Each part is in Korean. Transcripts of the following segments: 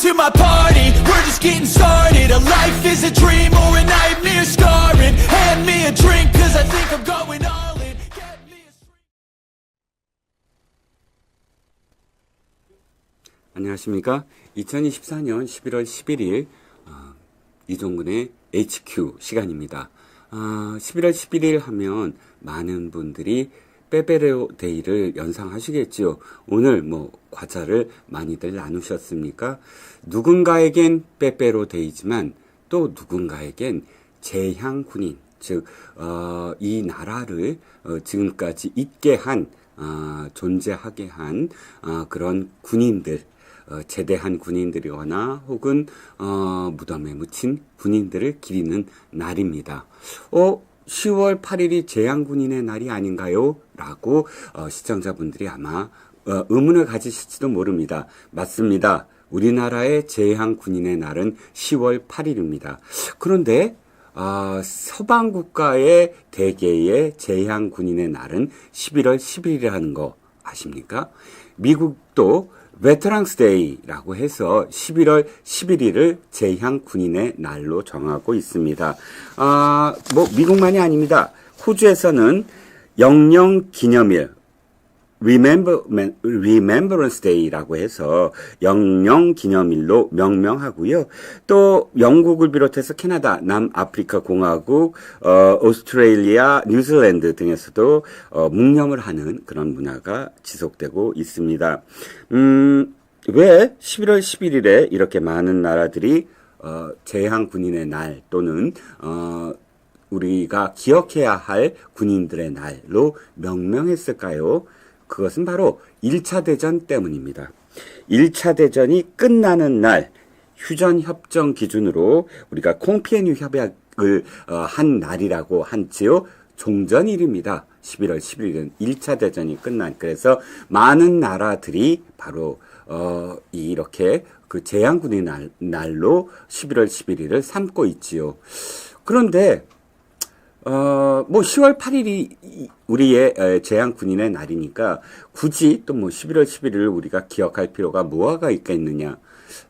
to my party. We're just getting started. A life is a dream or a nightmare scarring. Hand me a drink, cause I think I'm going all in. Get me a 안녕하십니까. 2024년 11월 11일 이종근의 HQ 시간입니다. 11월 11일 하면 많은 분들이 빼빼로 데이를 연상하시겠죠. 오늘 과자를 많이들 나누셨습니까? 누군가에겐 빼빼로 데이지만 또 누군가에겐 재향군인, 즉 이 나라를 지금까지 있게 한 존재하게 한 그런 군인들, 제대한 군인들이거나 혹은 무덤에 묻힌 군인들을 기리는 날입니다. 10월 8일이 재향군인의 날이 아닌가요? 라고 시청자분들이 아마 의문을 가지실지도 모릅니다. 맞습니다. 우리나라의 재향군인의 날은 10월 8일입니다. 그런데 서방 국가의 대개의 재향군인의 날은 11월 10일이라는 거 아십니까? 미국도 베테랑스 데이라고 해서 11월 11일을 재향군인의 날로 정하고 있습니다. 미국만이 아닙니다. 호주에서는 영영기념일, Remembrance Day라고 해서 영영기념일로 명명하고요. 또 영국을 비롯해서 캐나다, 남아프리카 공화국, 오스트레일리아, 뉴질랜드 등에서도 묵념을 하는 그런 문화가 지속되고 있습니다. 왜 11월 11일에 이렇게 많은 나라들이 재향군인의 날 또는 우리가 기억해야 할 군인들의 날로 명명했을까요? 그것은 바로 1차 대전 때문입니다. 1차 대전이 끝나는 날, 휴전협정 기준으로 우리가 콩피에뉴 협약을 한 날이라고 한지요. 종전일입니다. 11월 11일은 1차 대전이 끝난, 그래서 많은 나라들이 바로 이렇게 그 재향군의 날로 11월 11일을 삼고 있지요. 그런데 10월 8일이 우리의 재향군인의 날이니까 굳이 또 11월 11일을 우리가 기억할 필요가 뭐가 있겠느냐.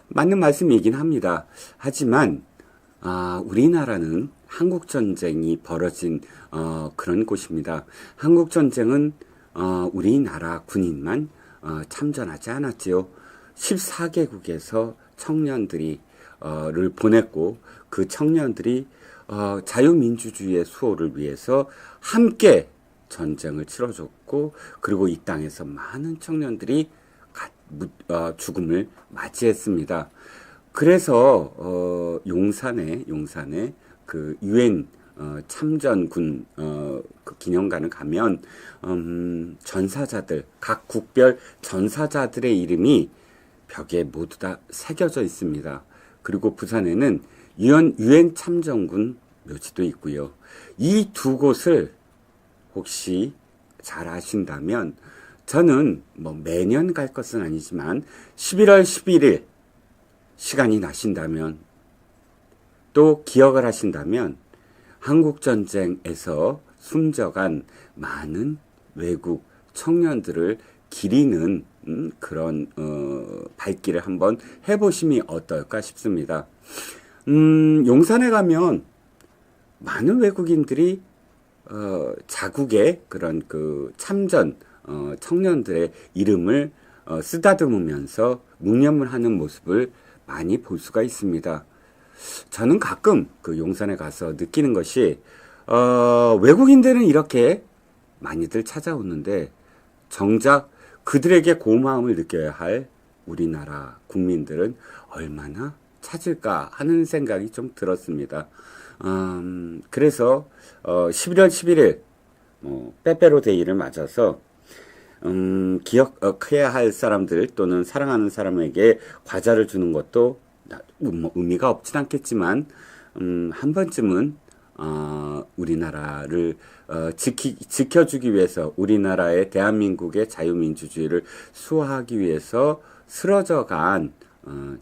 맞는 말씀이긴 합니다. 하지만, 우리나라는 한국전쟁이 벌어진, 그런 곳입니다. 한국전쟁은, 우리나라 군인만, 참전하지 않았지요. 14개국에서 청년들이, 를 보냈고, 그 청년들이 자유민주주의의 수호를 위해서 함께 전쟁을 치러줬고, 그리고 이 땅에서 많은 청년들이 죽음을 맞이했습니다. 그래서 용산에 그 유엔 참전군 그 기념관을 가면 전사자들, 각 국별 전사자들의 이름이 벽에 모두 다 새겨져 있습니다. 그리고 부산에는 유엔 참전군 묘지도 있고요. 이 두 곳을 혹시 잘 아신다면, 저는 매년 갈 것은 아니지만 11월 11일 시간이 나신다면, 또 기억을 하신다면 한국전쟁에서 숨져간 많은 외국 청년들을 기리는 그런 발길을 한번 해보심이 어떨까 싶습니다. 용산에 가면 많은 외국인들이 자국의 그런 그 참전 청년들의 이름을 쓰다듬으면서 묵념을 하는 모습을 많이 볼 수가 있습니다. 저는 가끔 그 용산에 가서 느끼는 것이 외국인들은 이렇게 많이들 찾아오는데 정작 그들에게 고마움을 느껴야 할 우리나라 국민들은 얼마나 찾을까 하는 생각이 좀 들었습니다. 그래서 11월 11일 빼빼로 데이를 맞아서 기억해야 할 사람들 또는 사랑하는 사람에게 과자를 주는 것도 의미가 없진 않겠지만 한 번쯤은 우리나라를 지켜주기 위해서, 우리나라의 대한민국의 자유민주주의를 수호하기 위해서 쓰러져간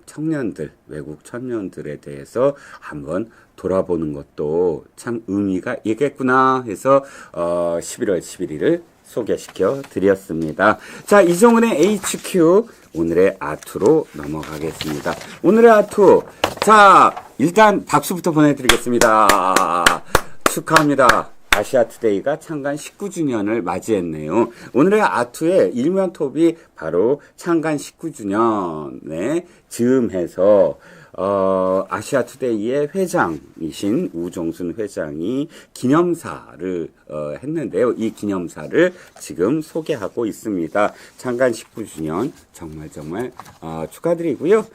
청년들, 외국 청년들에 대해서 한번 돌아보는 것도 참 의미가 있겠구나 해서 11월 11일을 소개시켜 드렸습니다. 자, 이종훈의 HQ 오늘의 아투로 넘어가겠습니다. 오늘의 아투. 자, 일단 박수부터 보내드리겠습니다. 축하합니다. 아시아투데이가 창간 19주년을 맞이했네요. 오늘의 아투의 일면 톱이 바로 창간 19주년에 즈음해서 아시아투데이의 회장이신 우종순 회장이 기념사를 했는데요. 이 기념사를 지금 소개하고 있습니다. 창간 19주년 정말 축하드리고요.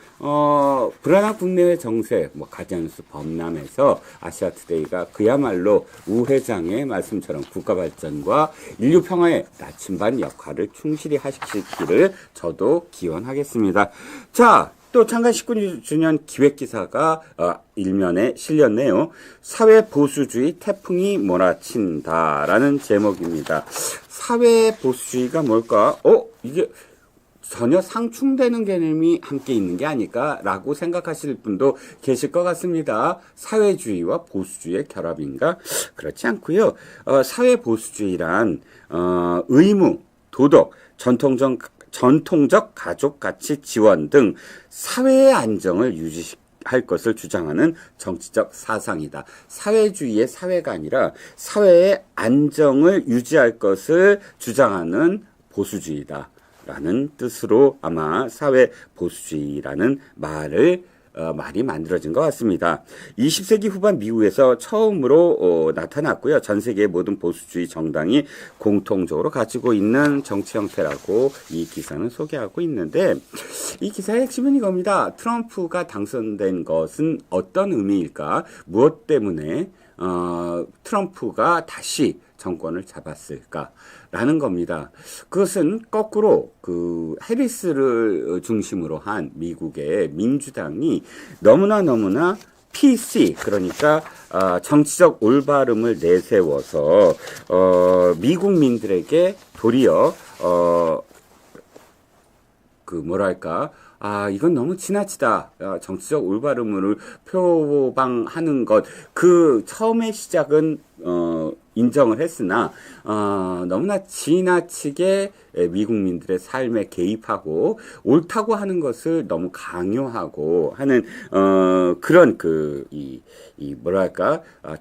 불안한 국내외 정세, 가디언스 범람에서 아시아투데이가 그야말로 우 회장의 말씀처럼 국가 발전과 인류 평화의 나침반 역할을 충실히 하시기를 저도 기원하겠습니다. 자, 또 창간 19주년 기획기사가 일면에 실렸네요. 사회 보수주의 태풍이 몰아친다라는 제목입니다. 사회 보수주의가 뭘까? 이게 전혀 상충되는 개념이 함께 있는 게 아닐까라고 생각하실 분도 계실 것 같습니다. 사회주의와 보수주의의 결합인가? 그렇지 않고요. 사회 보수주의란 의무, 도덕, 전통적 가족 가치 지원 등 사회의 안정을 유지할 것을 주장하는 정치적 사상이다. 사회주의의 사회가 아니라 사회의 안정을 유지할 것을 주장하는 보수주의다. 라는 뜻으로 아마 사회 보수주의라는 말이 만들어진 것 같습니다. 20세기 후반 미국에서 처음으로 나타났고요. 전 세계의 모든 보수주의 정당이 공통적으로 가지고 있는 정치 형태라고 이 기사는 소개하고 있는데, 이 기사의 핵심은 이겁니다. 트럼프가 당선된 것은 어떤 의미일까? 무엇 때문에 트럼프가 다시 정권을 잡았을까라는 겁니다. 그것은 거꾸로 해리스를 중심으로 한 미국의 민주당이 너무나 PC, 그러니까 정치적 올바름을 내세워서 미국민들에게 도리어 이건 너무 지나치다. 정치적 올바름을 표방하는 것. 처음의 시작은, 인정을 했으나, 너무나 지나치게 미국민들의 삶에 개입하고, 옳다고 하는 것을 너무 강요하고 하는, 그런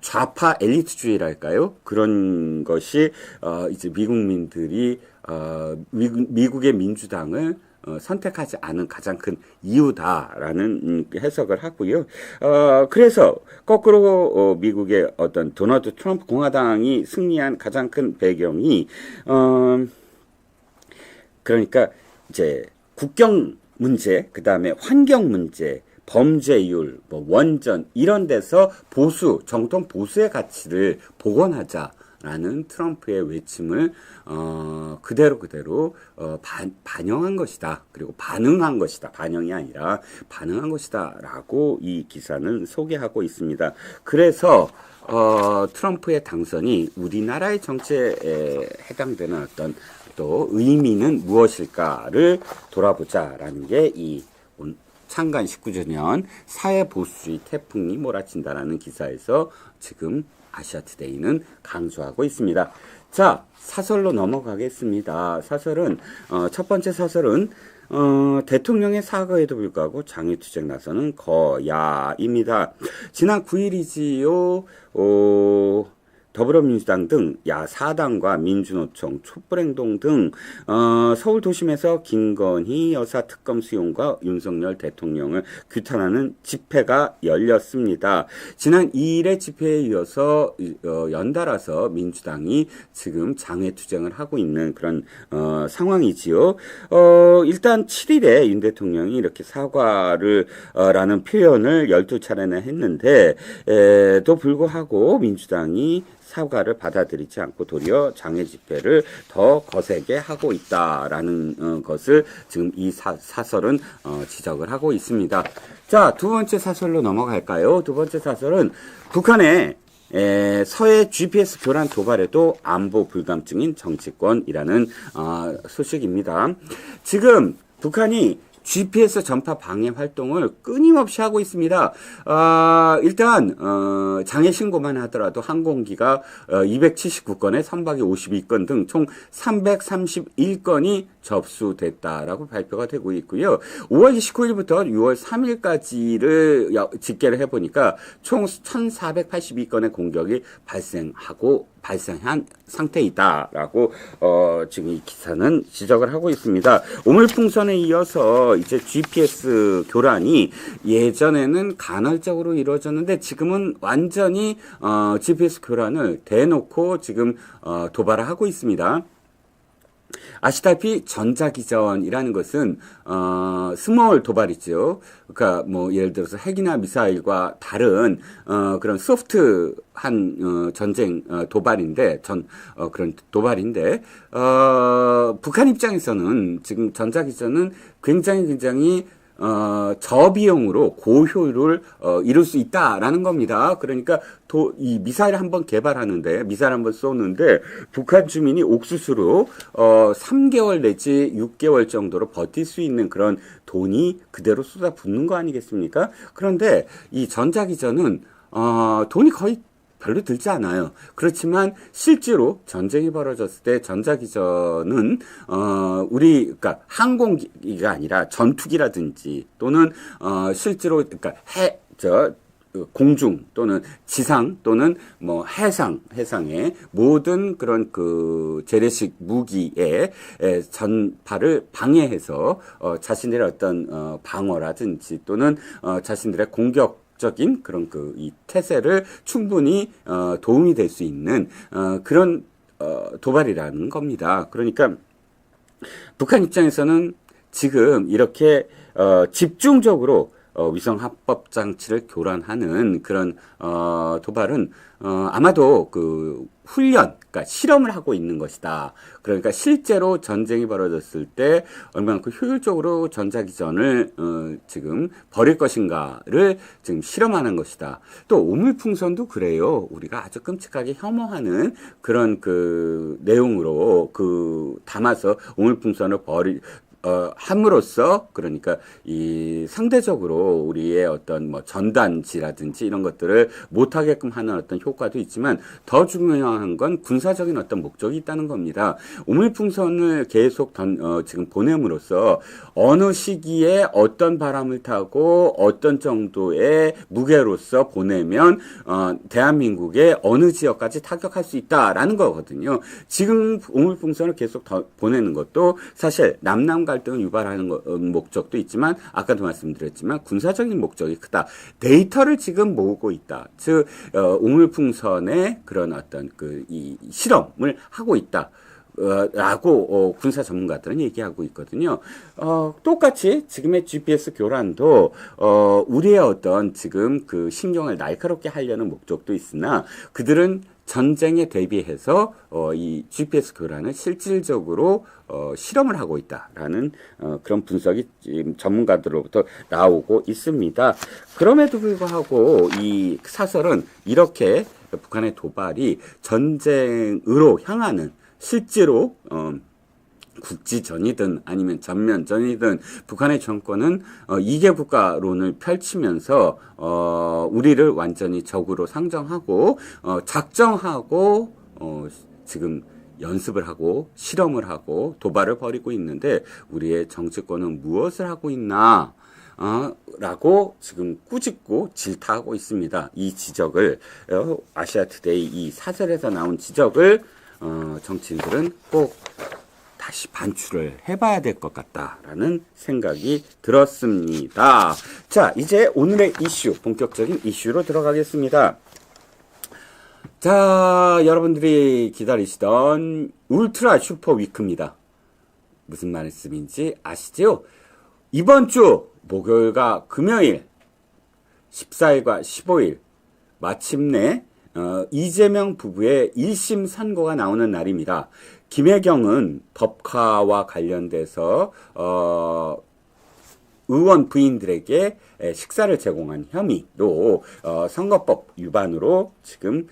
좌파 엘리트주의랄까요? 그런 것이, 이제 미국민들이, 미국의 민주당을 선택하지 않은 가장 큰 이유다라는 해석을 하고요. 그래서 거꾸로 미국의 어떤 도널드 트럼프 공화당이 승리한 가장 큰 배경이 그러니까 이제 국경 문제, 그다음에 환경 문제, 범죄율, 원전 이런 데서 정통 보수의 가치를 복원하자라는 트럼프의 외침을 그대로 반영한 것이다. 그리고 반응한 것이다. 반영이 아니라 반응한 것이다라고 이 기사는 소개하고 있습니다. 그래서 트럼프의 당선이 우리나라의 정치에 해당되는 어떤 또 의미는 무엇일까를 돌아보자라는 게 이 창간 19주년 사회보수주의 태풍이 몰아친다라는 기사에서 지금 아시아투데이는 강조하고 있습니다. 자, 사설로 넘어가겠습니다. 사설은 첫 번째 사설은 대통령의 사과에도 불구하고 장외투쟁 나서는 거야입니다. 지난 9일이지요. 더불어민주당 등 야4당과 민주노총, 촛불행동 등 서울 도심에서 김건희 여사 특검 수용과 윤석열 대통령을 규탄하는 집회가 열렸습니다. 지난 2일의 집회에 이어서 연달아서 민주당이 지금 장외투쟁을 하고 있는 그런 상황이지요. 일단 7일에 윤 대통령이 이렇게 사과를 라는 표현을 12차례나 했는데 또 불구하고 민주당이 사과를 받아들이지 않고 도리어 장외 집회를 더 거세게 하고 있다라는 것을 지금 이 사설은 지적을 하고 있습니다. 자, 두 번째 사설로 넘어갈까요? 두 번째 사설은 북한의 서해 GPS 교란 도발에도 안보 불감증인 정치권이라는 소식입니다. 지금 북한이 GPS 전파 방해 활동을 끊임없이 하고 있습니다. 일단 장애 신고만 하더라도 항공기가 279건에 선박이 52건 등 총 331건이 접수됐다라고 발표가 되고 있고요. 5월 29일부터 6월 3일까지를 집계를 해보니까 총 1,482건의 공격이 발생한 상태이다라고 지금 이 기사는 지적을 하고 있습니다. 오물풍선에 이어서 이제 GPS 교란이 예전에는 간헐적으로 이루어졌는데 지금은 완전히 GPS 교란을 대놓고 지금 도발을 하고 있습니다. 아시다시피 전자기전이라는 것은 스몰 도발이죠. 그러니까 뭐 예를 들어서 핵이나 미사일과 다른 그런 소프트한 전쟁 도발인데 그런 도발인데 북한 입장에서는 지금 전자기전은 굉장히 저비용으로 고효율을 이룰 수 있다라는 겁니다. 그러니까 이 미사일 한번 개발하는데, 미사일 한번 쏘는데, 북한 주민이 옥수수로 3개월 내지 6개월 정도로 버틸 수 있는 그런 돈이 그대로 쏟아붓는 거 아니겠습니까? 그런데 이 전자기전은 돈이 거의 별로 들지 않아요. 그렇지만 실제로 전쟁이 벌어졌을 때 전자기전은 그러니까 항공기가 아니라 전투기라든지 또는 실제로 그러니까 공중 또는 지상 또는 뭐 해상의 모든 그런 그 재래식 무기의 전파를 방해해서 자신들의 어떤 방어라든지 또는 자신들의 공격적인 그런 이 태세를 충분히 도움이 될 수 있는 그런 도발이라는 겁니다. 그러니까 북한 입장에서는 지금 이렇게 집중적으로 위성 합법 장치를 교란하는 그런 도발은 아마도 그 훈련, 그러니까 실험을 하고 있는 것이다. 그러니까 실제로 전쟁이 벌어졌을 때 얼마만큼 효율적으로 전자기전을 지금 벌일 것인가를 지금 실험하는 것이다. 또 오물풍선도 그래요. 우리가 아주 끔찍하게 혐오하는 그런 그 내용으로 담아서 오물풍선을 함으로써 그러니까 이 상대적으로 우리의 어떤 뭐 전단지라든지 이런 것들을 못하게끔 하는 어떤 효과도 있지만 더 중요한 건 군사적인 어떤 목적이 있다는 겁니다. 오물풍선을 계속 지금 보냄으로써 어느 시기에 어떤 바람을 타고 어떤 정도의 무게로서 보내면 대한민국의 어느 지역까지 타격할 수 있다라는 거거든요. 지금 오물풍선을 계속 보내는 것도 사실 남남 갈등을 유발하는 목적도 있지만 아까도 말씀드렸지만 군사적인 목적이 크다. 데이터를 지금 모으고 있다. 즉 오물풍선의 그런 어떤 이 실험을 하고 있다. 라고 군사 전문가들은 얘기하고 있거든요. 똑같이 지금의 GPS 교란도 우리의 어떤 지금 그 신경을 날카롭게 하려는 목적도 있으나 그들은 전쟁에 대비해서 이 GPS 교란을 실질적으로 실험을 하고 있다라는 그런 분석이 지금 전문가들로부터 나오고 있습니다. 그럼에도 불구하고 이 사설은 이렇게 북한의 도발이 전쟁으로 향하는 실제로 국지전이든 아니면 전면전이든 북한의 정권은 이개 국가론을 펼치면서 우리를 완전히 적으로 상정하고 작정하고 지금 연습을 하고 실험을 하고 도발을 벌이고 있는데 우리의 정치권은 무엇을 하고 있나? 라고 지금 꾸짖고 질타하고 있습니다. 이 지적을 아시아투데이 이 사설에서 나온 지적을 정치인들은 꼭 다시 반출을 해봐야 될 것 같다라는 생각이 들었습니다. 자, 이제 오늘의 이슈, 본격적인 이슈로 들어가겠습니다. 자, 여러분들이 기다리시던 울트라 슈퍼 위크입니다. 무슨 말씀인지 아시죠? 이번 주 목요일과 금요일 14일과 15일 마침내 이재명 부부의 1심 선고가 나오는 날입니다. 김혜경은 법카와 관련돼서 의원 부인들에게 식사를 제공한 혐의로 선거법 위반으로 지금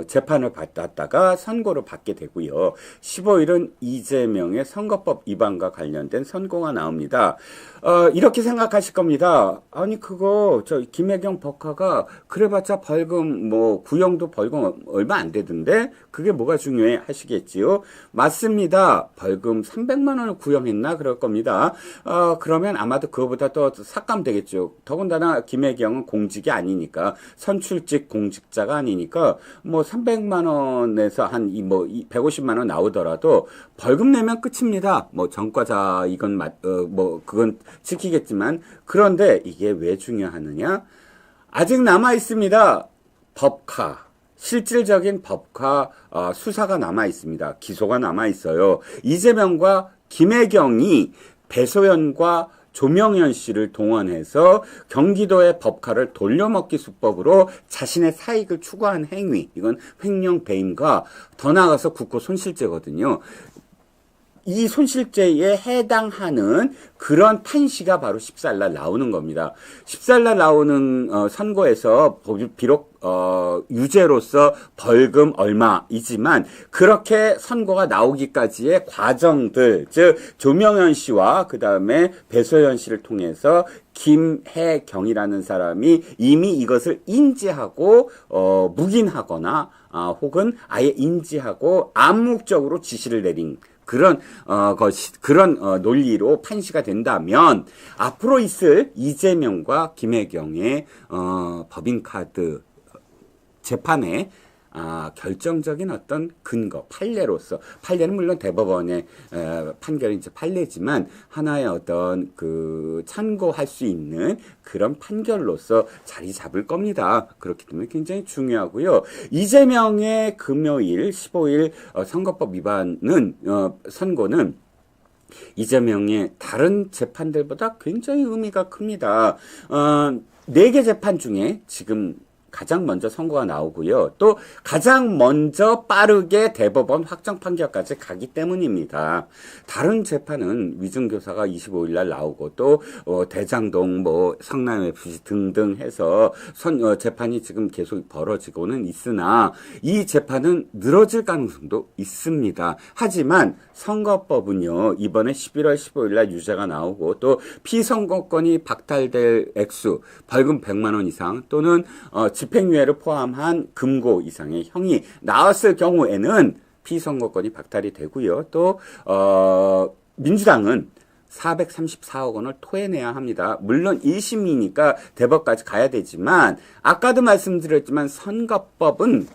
재판을 받았다가 선고를 받게 되고요. 15일은 이재명의 선거법 위반과 관련된 선고가 나옵니다. 이렇게 생각하실 겁니다. 아니 그거 저 김혜경 법카가 그래봤자 벌금 뭐 구형도 벌금 얼마 안 되던데 그게 뭐가 중요해 하시겠지요. 맞습니다. 벌금 300만 원을 구형했나 그럴 겁니다. 그러면 아마도 그거보다 더 삭감되겠죠. 더군다나 김혜경은 공직이 아니니까 선출직 공직자가 아니니까 뭐 300만 원에서 한 150만 원 나오더라도 벌금 내면 끝입니다. 뭐 전과자 이건 뭐 그건 지키겠지만 그런데 이게 왜 중요하느냐? 아직 남아 있습니다. 법카. 실질적인 법카 수사가 남아 있습니다. 기소가 남아 있어요. 이재명과 김혜경이 배소연과 조명현 씨를 동원해서 경기도의 법카를 돌려먹기 수법으로 자신의 사익을 추구한 행위, 이건 횡령 배임과 더 나아가서 국고 손실죄거든요. 이 손실죄에 해당하는 그런 판시가 바로 14일날 나오는 겁니다. 14일날 나오는 선고에서 비록 유죄로서 벌금 얼마이지만 그렇게 선고가 나오기까지의 과정들, 즉 조명현 씨와 그 다음에 배소연 씨를 통해서 김혜경이라는 사람이 이미 이것을 인지하고 묵인하거나 혹은 아예 인지하고 암묵적으로 지시를 내린 그런 논리로 판시가 된다면 앞으로 있을 이재명과 김혜경의 법인카드 재판에 결정적인 어떤 근거, 판례로서, 판례는 물론 대법원의 판결이 이제 판례지만 하나의 어떤 참고할 수 있는 그런 판결로서 자리 잡을 겁니다. 그렇기 때문에 굉장히 중요하고요. 이재명의 금요일 15일 선거법 위반은 선고는 이재명의 다른 재판들보다 굉장히 의미가 큽니다. 4개 재판 중에 지금 가장 먼저 선고가 나오고요. 또 가장 먼저 빠르게 대법원 확정 판결까지 가기 때문입니다. 다른 재판은 위증교사가 25일 날 나오고 또 대장동 성남 FC 등등 해서 재판이 지금 계속 벌어지고는 있으나 이 재판은 늘어질 가능성도 있습니다. 하지만 선거법은요. 이번에 11월 15일 날 유죄가 나오고 또 피선거권이 박탈될 액수 벌금 100만 원 이상 또는 집행유예를 포함한 금고 이상의 형이 나왔을 경우에는 피선거권이 박탈이 되고요. 또 민주당은 434억 원을 토해내야 합니다. 물론 1심이니까 대법까지 가야 되지만 아까도 말씀드렸지만 선거법은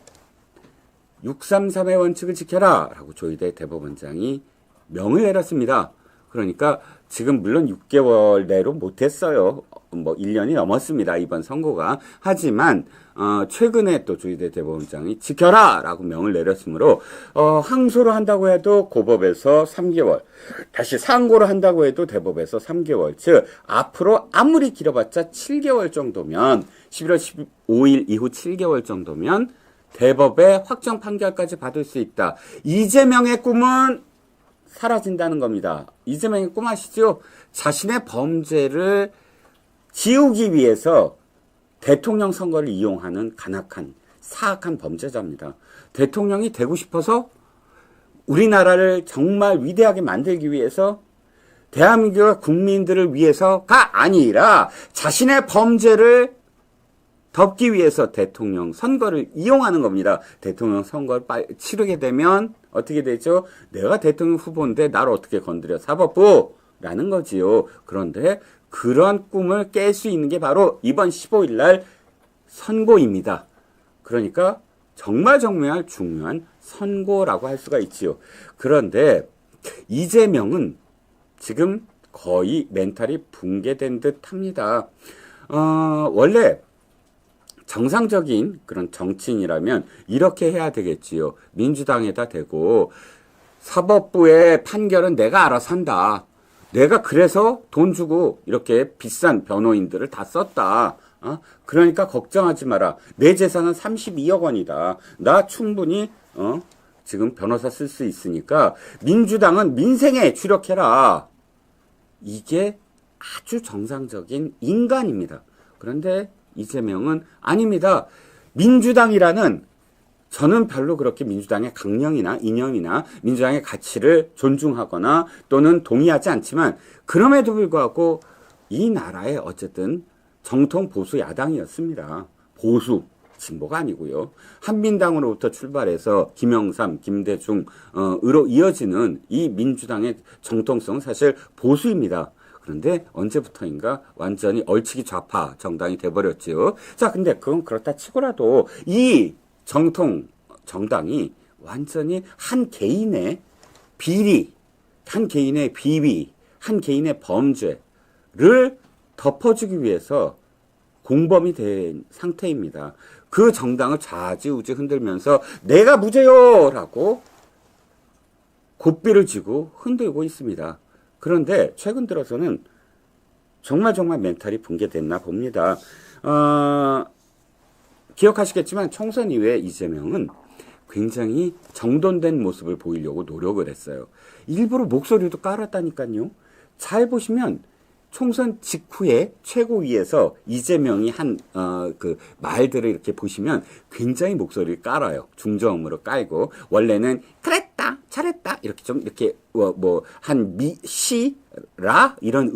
633의 원칙을 지켜라 라고 조희대 대법원장이 명을 내렸습니다. 그러니까 지금 물론 6개월 내로 못했어요. 1년이 넘었습니다. 이번 선고가. 하지만 최근에 또 조희대 대법원장이 지켜라 라고 명을 내렸으므로 항소를 한다고 해도 고법에서 3개월, 다시 상고를 한다고 해도 대법에서 3개월, 즉 앞으로 아무리 길어봤자 7개월 정도면 11월 15일 이후 7개월 정도면 대법의 확정 판결까지 받을 수 있다. 이재명의 꿈은 사라진다는 겁니다. 이재명의 꿈 아시죠? 자신의 범죄를 지우기 위해서 대통령 선거를 이용하는 간악한 사악한 범죄자입니다. 대통령이 되고 싶어서 우리나라를 정말 위대하게 만들기 위해서 대한민국의 국민들을 위해서가 아니라 자신의 범죄를 덮기 위해서 대통령 선거를 이용하는 겁니다. 대통령 선거를 치르게 되면 어떻게 되죠? 내가 대통령 후보인데 나를 어떻게 건드려? 사법부라는 거지요. 그런데 그런 꿈을 깰 수 있는 게 바로 이번 15일 날 선고입니다. 그러니까 정말 중요한 선고라고 할 수가 있지요. 그런데 이재명은 지금 거의 멘탈이 붕괴된 듯 합니다. 원래 정상적인 그런 정치인이라면 이렇게 해야 되겠지요. 민주당에다 대고 사법부의 판결은 내가 알아서 한다. 내가 그래서 돈 주고 이렇게 비싼 변호인들을 다 썼다. 그러니까 걱정하지 마라. 내 재산은 32억 원이다. 나 충분히 지금 변호사 쓸 수 있으니까 민주당은 민생에 주력해라. 이게 아주 정상적인 인간입니다. 그런데 이재명은 아닙니다. 민주당이라는 저는 별로 그렇게 민주당의 강령이나 이념이나 민주당의 가치를 존중하거나 또는 동의하지 않지만 그럼에도 불구하고 이 나라의 어쨌든 정통 보수 야당이었습니다. 보수 진보가 아니고요. 한민당으로부터 출발해서 김영삼, 김대중으로 이어지는 이 민주당의 정통성은 사실 보수입니다. 그런데 언제부터인가 완전히 얼치기 좌파 정당이 돼버렸지요. 자, 근데 그건 그렇다 치고라도 이 정통 정당이 완전히 한 개인의 비리, 한 개인의 비위, 한 개인의 범죄를 덮어주기 위해서 공범이 된 상태입니다. 그 정당을 좌지우지 흔들면서 내가 무죄요! 라고 고삐를 쥐고 흔들고 있습니다. 그런데 최근 들어서는 정말 멘탈이 붕괴됐나 봅니다. 기억하시겠지만 총선 이후에 이재명은 굉장히 정돈된 모습을 보이려고 노력을 했어요. 일부러 목소리도 깔았다니까요. 잘 보시면 총선 직후에 최고위에서 이재명이 한 그 말들을 이렇게 보시면 굉장히 목소리를 깔아요. 중저음으로 깔고 원래는 그랬다 잘했다 이렇게 좀 이렇게 뭐 한 시라 이런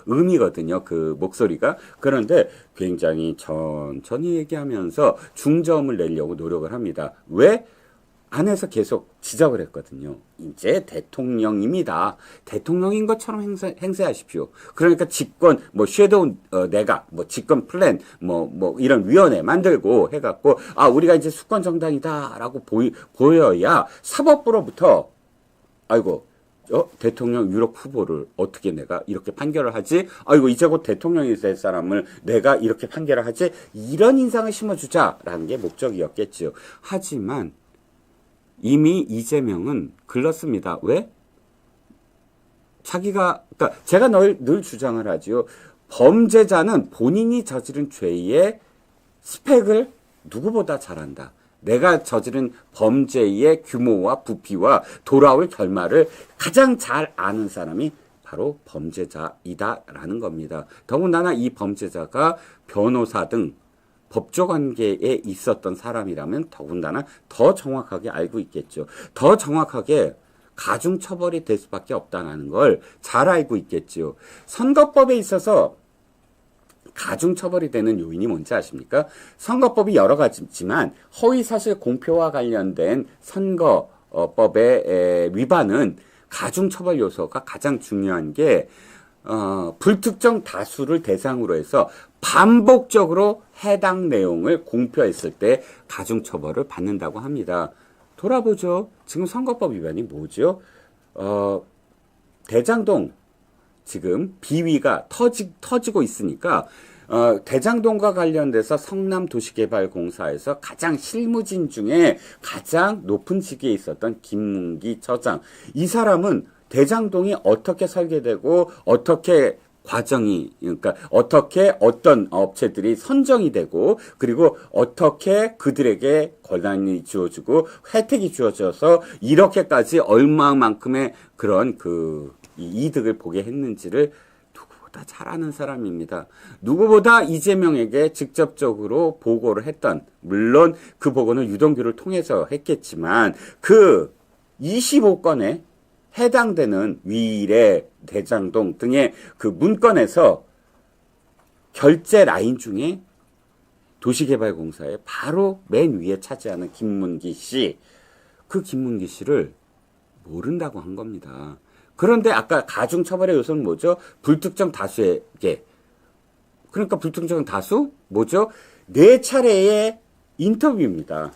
음이거든요. 그 목소리가. 그런데 굉장히 천천히 얘기하면서 중저음을 내려고 노력을 합니다. 왜? 안에서 계속 지적을 했거든요. 이제 대통령입니다. 대통령인 것처럼 행세하십시오. 그러니까 집권, 섀도우 내각, 집권 플랜, 이런 위원회 만들고 해갖고, 우리가 이제 수권 정당이다라고 보여야 사법부로부터, 아이고, 대통령 유력 후보를 어떻게 내가 이렇게 판결을 하지? 아이고, 이제 곧 대통령이 될 사람을 내가 이렇게 판결을 하지? 이런 인상을 심어주자라는 게 목적이었겠지요. 하지만, 이미 이재명은 글렀습니다. 왜? 그러니까 제가 늘 주장을 하지요. 범죄자는 본인이 저지른 죄의 스펙을 누구보다 잘한다. 내가 저지른 범죄의 규모와 부피와 돌아올 결말을 가장 잘 아는 사람이 바로 범죄자이다라는 겁니다. 더군다나 이 범죄자가 변호사 등 법조 관계에 있었던 사람이라면 더군다나 더 정확하게 알고 있겠죠. 더 정확하게 가중 처벌이 될 수밖에 없다는 걸 잘 알고 있겠죠. 선거법에 있어서 가중 처벌이 되는 요인이 뭔지 아십니까? 선거법이 여러 가지지만 허위사실 공표와 관련된 선거법의 위반은 가중 처벌 요소가 가장 중요한 게 불특정 다수를 대상으로 해서 반복적으로 해당 내용을 공표했을 때 가중처벌을 받는다고 합니다. 돌아보죠. 지금 선거법 위반이 뭐죠? 대장동 지금 비위가 터지고 있으니까 대장동과 관련돼서 성남도시개발공사에서 가장 실무진 중에 가장 높은 직위에 있었던 김문기 처장. 이 사람은 대장동이 어떻게 설계되고 어떻게 그러니까 어떻게 어떤 업체들이 선정이 되고 그리고 어떻게 그들에게 권한이 주어지고 혜택이 주어져서 이렇게까지 얼마만큼의 그런 이득을 보게 했는지를 누구보다 잘 아는 사람입니다. 누구보다 이재명에게 직접적으로 보고를 했던, 물론 그 보고는 유동규를 통해서 했겠지만 그 25건의 해당되는 위례, 대장동 등의 그 문건에서 결제 라인 중에 도시개발공사의 바로 맨 위에 차지하는 김문기 씨, 그 김문기 씨를 모른다고 한 겁니다. 그런데 아까 가중처벌의 요소는 뭐죠? 불특정 다수에게. 그러니까 불특정 다수? 뭐죠? 4차례의 인터뷰입니다.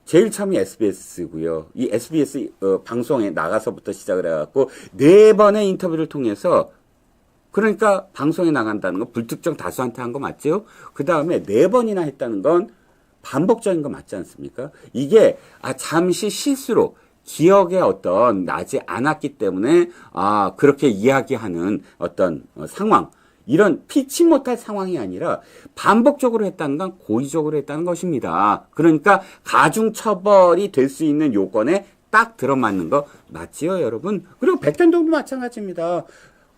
제일 처음이 SBS고요. 이 SBS 방송에 나가서부터 시작을 해갖고 4번의 인터뷰를 통해서 그러니까 방송에 나간다는 건 불특정 다수한테 한 거 맞죠? 그 다음에 4번이나 했다는 건 반복적인 거 맞지 않습니까? 이게 잠시 실수로 기억에 나지 않았기 때문에 그렇게 이야기하는 어떤 상황, 이런 피치 못할 상황이 아니라 반복적으로 했다는 건 고의적으로 했다는 것입니다. 그러니까 가중처벌이 될 수 있는 요건에 딱 들어맞는 거 맞지요, 여러분? 그리고 백현동도 마찬가지입니다.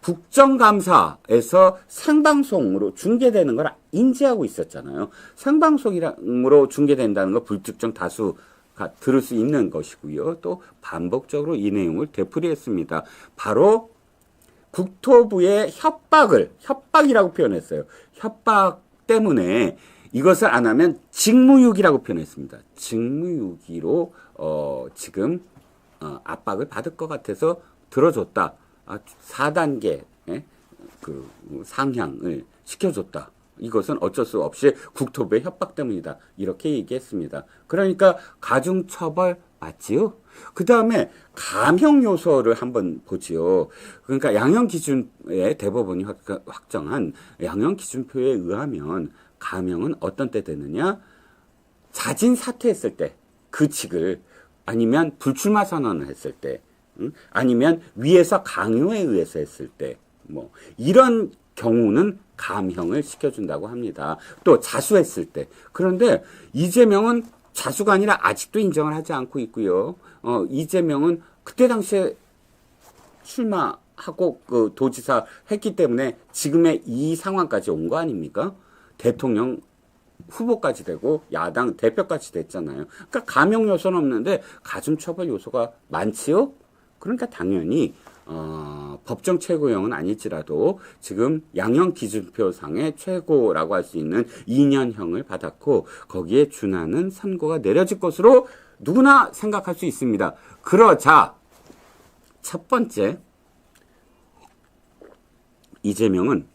국정감사에서 생방송으로 중계되는 걸 인지하고 있었잖아요. 생방송으로 중계된다는 거 불특정 다수가 들을 수 있는 것이고요. 또 반복적으로 이 내용을 되풀이했습니다. 바로 국토부의 협박이라고 표현했어요. 협박 때문에 이것을 안 하면 직무유기라고 표현했습니다. 직무유기로 지금 압박을 받을 것 같아서 들어줬다. 4단계 그 상향을 시켜줬다. 이것은 어쩔 수 없이 국토부의 협박 때문이다. 이렇게 얘기했습니다. 그러니까 가중처벌 맞지요? 그 다음에 감형 요소를 한번 보지요. 그러니까 양형기준에 대법원이 확정한 양형기준표에 의하면 감형은 어떤 때 되느냐? 자진 사퇴했을 때, 그 직을, 아니면 불출마 선언을 했을 때, 아니면 위에서 강요에 의해서 했을 때, 뭐 이런 경우는 감형을 시켜준다고 합니다. 또 자수했을 때. 그런데 이재명은 자수가 아니라 아직도 인정을 하지 않고 있고요. 이재명은 그때 당시에 출마하고 그 도지사 했기 때문에 지금의 이 상황까지 온 거 아닙니까? 대통령 후보까지 되고 야당 대표까지 됐잖아요. 그러니까 감형 요소는 없는데 가중처벌 요소가 많지요? 그러니까 당연히 법정 최고형은 아닐지라도 지금 양형기준표상의 최고라고 할 수 있는 2년형을 받았고 거기에 준하는 선고가 내려질 것으로 누구나 생각할 수 있습니다. 그러자 첫 번째 이재명은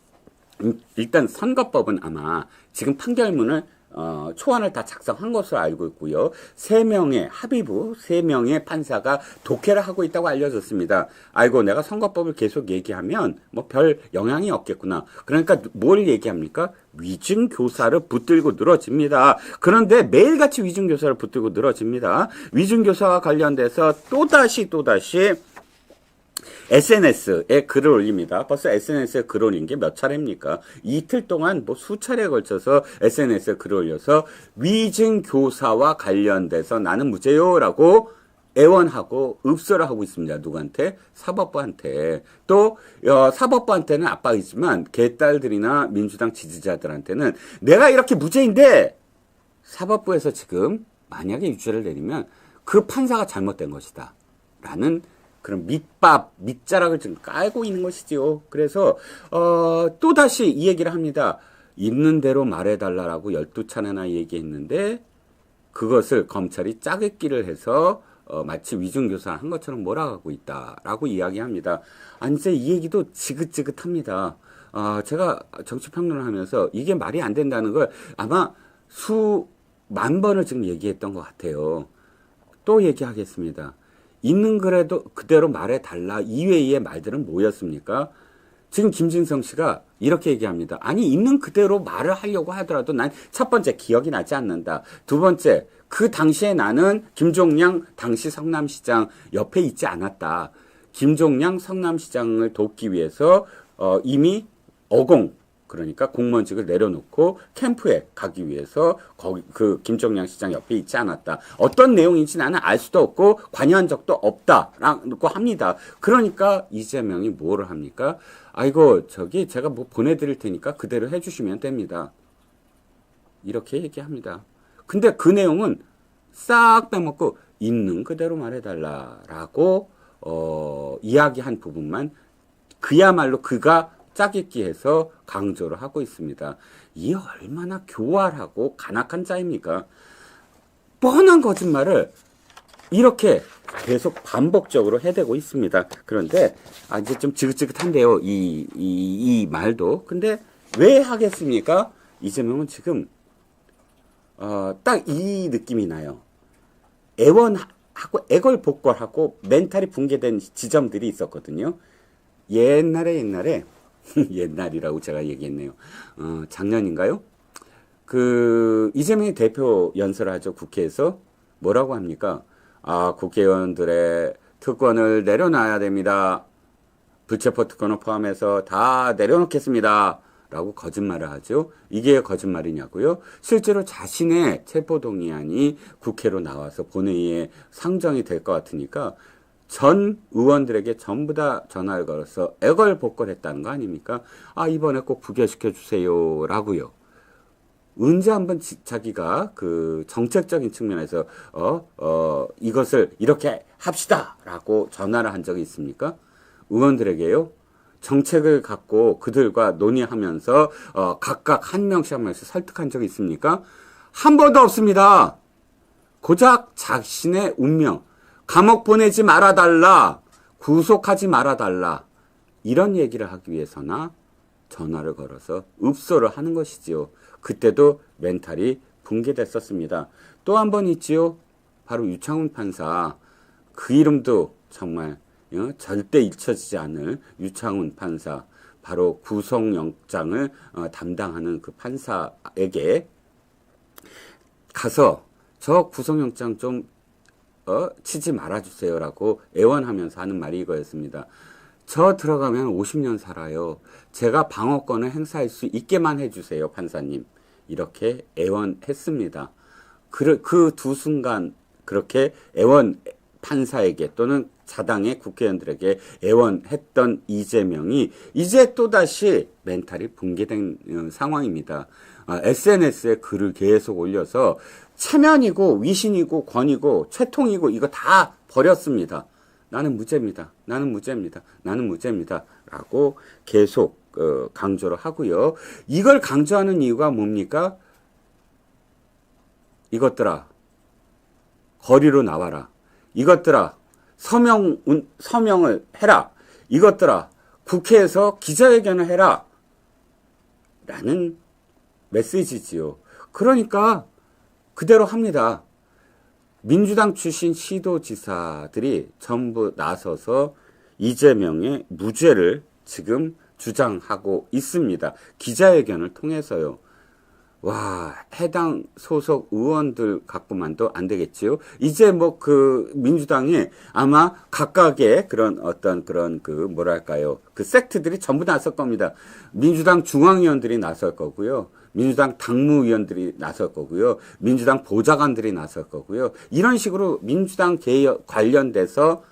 일단 선거법은 아마 지금 판결문을 초안을 다 작성한 것으로 알고 있고요. 3명의 합의부, 3명의 판사가 독해를 하고 있다고 알려졌습니다. 아이고 내가 선거법을 계속 얘기하면 뭐 별 영향이 없겠구나. 그러니까 뭘 얘기합니까? 위중교사를 붙들고 늘어집니다. 그런데 매일같이 위중교사를 붙들고 늘어집니다. 위중교사와 관련돼서 또다시 SNS에 글을 올립니다. 벌써 SNS에 글 올린 게 몇 차례입니까? 이틀 동안 뭐 수차례에 걸쳐서 SNS에 글을 올려서 위증교사와 관련돼서 나는 무죄요라고 애원하고 읍소를 하고 있습니다. 누구한테? 사법부한테. 또 사법부한테는 압박이지만 개딸들이나 민주당 지지자들한테는 내가 이렇게 무죄인데 사법부에서 지금 만약에 유죄를 내리면 그 판사가 잘못된 것이다. 라는 그런 밑자락을 지금 깔고 있는 것이지요. 그래서 또다시 이 얘기를 합니다. 있는 대로 말해달라고 12차례나 얘기했는데 그것을 검찰이 짜깁기를 해서 마치 위중교사 한 것처럼 몰아가고 있다라고 이야기합니다. 아니 이제 이 얘기도 지긋지긋합니다. 제가 정치평론을 하면서 이게 말이 안 된다는 걸 아마 수만 번을 지금 얘기했던 것 같아요. 또 얘기하겠습니다. 있는 그대로 말해달라 이외의 말들은 뭐였습니까? 지금 김진성 씨가 이렇게 얘기합니다. 아니 있는 그대로 말을 하려고 하더라도 난 첫 번째 기억이 나지 않는다. 두 번째 그 당시에 나는 김종량 당시 성남시장 옆에 있지 않았다. 김종량 성남시장을 돕기 위해서 이미 그러니까 공무원직을 내려놓고 캠프에 가기 위해서 거기 그 김종량 시장 옆에 있지 않았다. 어떤 내용인지 나는 알 수도 없고 관여한 적도 없다라고 합니다. 그러니까 이재명이 뭐를 합니까? 아이고 제가 뭐 보내드릴 테니까 그대로 해주시면 됩니다. 이렇게 얘기합니다. 근데 그 내용은 싹 빼먹고 있는 그대로 말해달라라고 이야기한 부분만 그야말로 그가 짜깁기해서 강조를 하고 있습니다. 이 얼마나 교활하고 간악한 자입니까? 뻔한 거짓말을 이렇게 계속 반복적으로 해대고 있습니다. 그런데 이제 좀 지긋지긋한데요. 이 말도. 근데 왜 하겠습니까? 이재명은 지금 딱 이 느낌이 나요. 애원하고 애걸복걸하고 멘탈이 붕괴된 지점들이 있었거든요. 옛날에 옛날이라고 제가 얘기했네요. 작년인가요? 이재명이 대표 연설을 하죠. 국회에서. 뭐라고 합니까? 국회의원들의 특권을 내려놔야 됩니다. 불체포 특권을 포함해서 다 내려놓겠습니다. 라고 거짓말을 하죠. 이게 거짓말이냐고요? 실제로 자신의 체포동의안이 국회로 나와서 본회의에 상정이 될 것 같으니까 전 의원들에게 전부 다 전화를 걸어서 애걸복걸했다는 거 아닙니까? 이번에 꼭 부결시켜 주세요라고요. 언제 한번 자기가 그 정책적인 측면에서 이것을 이렇게 합시다라고 전화를 한 적이 있습니까? 의원들에게요. 정책을 갖고 그들과 논의하면서 각각 한 명씩 설득한 적이 있습니까? 한 번도 없습니다. 고작 자신의 운명, 감옥 보내지 말아달라, 구속하지 말아달라, 이런 얘기를 하기 위해서나 전화를 걸어서 읍소를 하는 것이지요. 그때도 멘탈이 붕괴됐었습니다. 또 한 번 있지요. 바로 유창훈 판사. 그 이름도 정말 절대 잊혀지지 않을 유창훈 판사. 바로 구속영장을 담당하는 그 판사에게 가서 저 구속영장 좀 치지 말아주세요라고 애원하면서 하는 말이 이거였습니다. 저 들어가면 50년 살아요. 제가 방어권을 행사할 수 있게만 해주세요, 판사님. 이렇게 애원했습니다. 그 두 순간 그렇게 판사에게 또는 자당의 국회의원들에게 애원했던 이재명이 이제 또다시 멘탈이 붕괴된 상황입니다. SNS에 글을 계속 올려서 체면이고 위신이고 권이고 채통이고 이거 다 버렸습니다. 나는 무죄입니다. 나는 무죄입니다. 나는 무죄입니다. 라고 계속 강조를 하고요. 이걸 강조하는 이유가 뭡니까? 이것들아, 거리로 나와라. 이것들아, 서명을 해라. 이것들아, 국회에서 기자회견을 해라. 라는 메시지지요. 그러니까 그대로 합니다. 민주당 출신 시도지사들이 전부 나서서 이재명의 무죄를 지금 주장하고 있습니다. 기자회견을 통해서요. 와, 해당 소속 의원들 갖고만도 안 되겠지요. 이제 그 민주당이 아마 각각의 그런 어떤 그런 뭐랄까요. 그 섹트들이 전부 나설 겁니다. 민주당 중앙위원들이 나설 거고요. 민주당 당무위원들이 나설 거고요. 민주당 보좌관들이 나설 거고요. 이런 식으로 민주당 개혁 관련돼서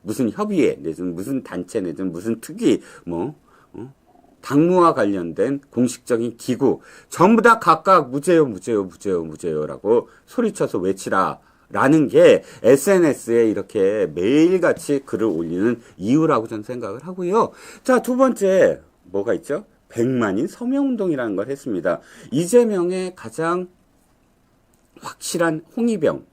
무슨 협의회 내지는 무슨 단체 내지는 무슨 특위 당무와 관련된 공식적인 기구 전부 다 각각 무죄요 무죄요 무죄요 무죄요라고 소리쳐서 외치라. 라는 게 SNS에 이렇게 매일같이 글을 올리는 이유라고 저는 생각을 하고요. 자, 두 번째 뭐가 있죠? 100만인 서명운동이라는 걸 했습니다. 이재명의 가장 확실한 홍위병,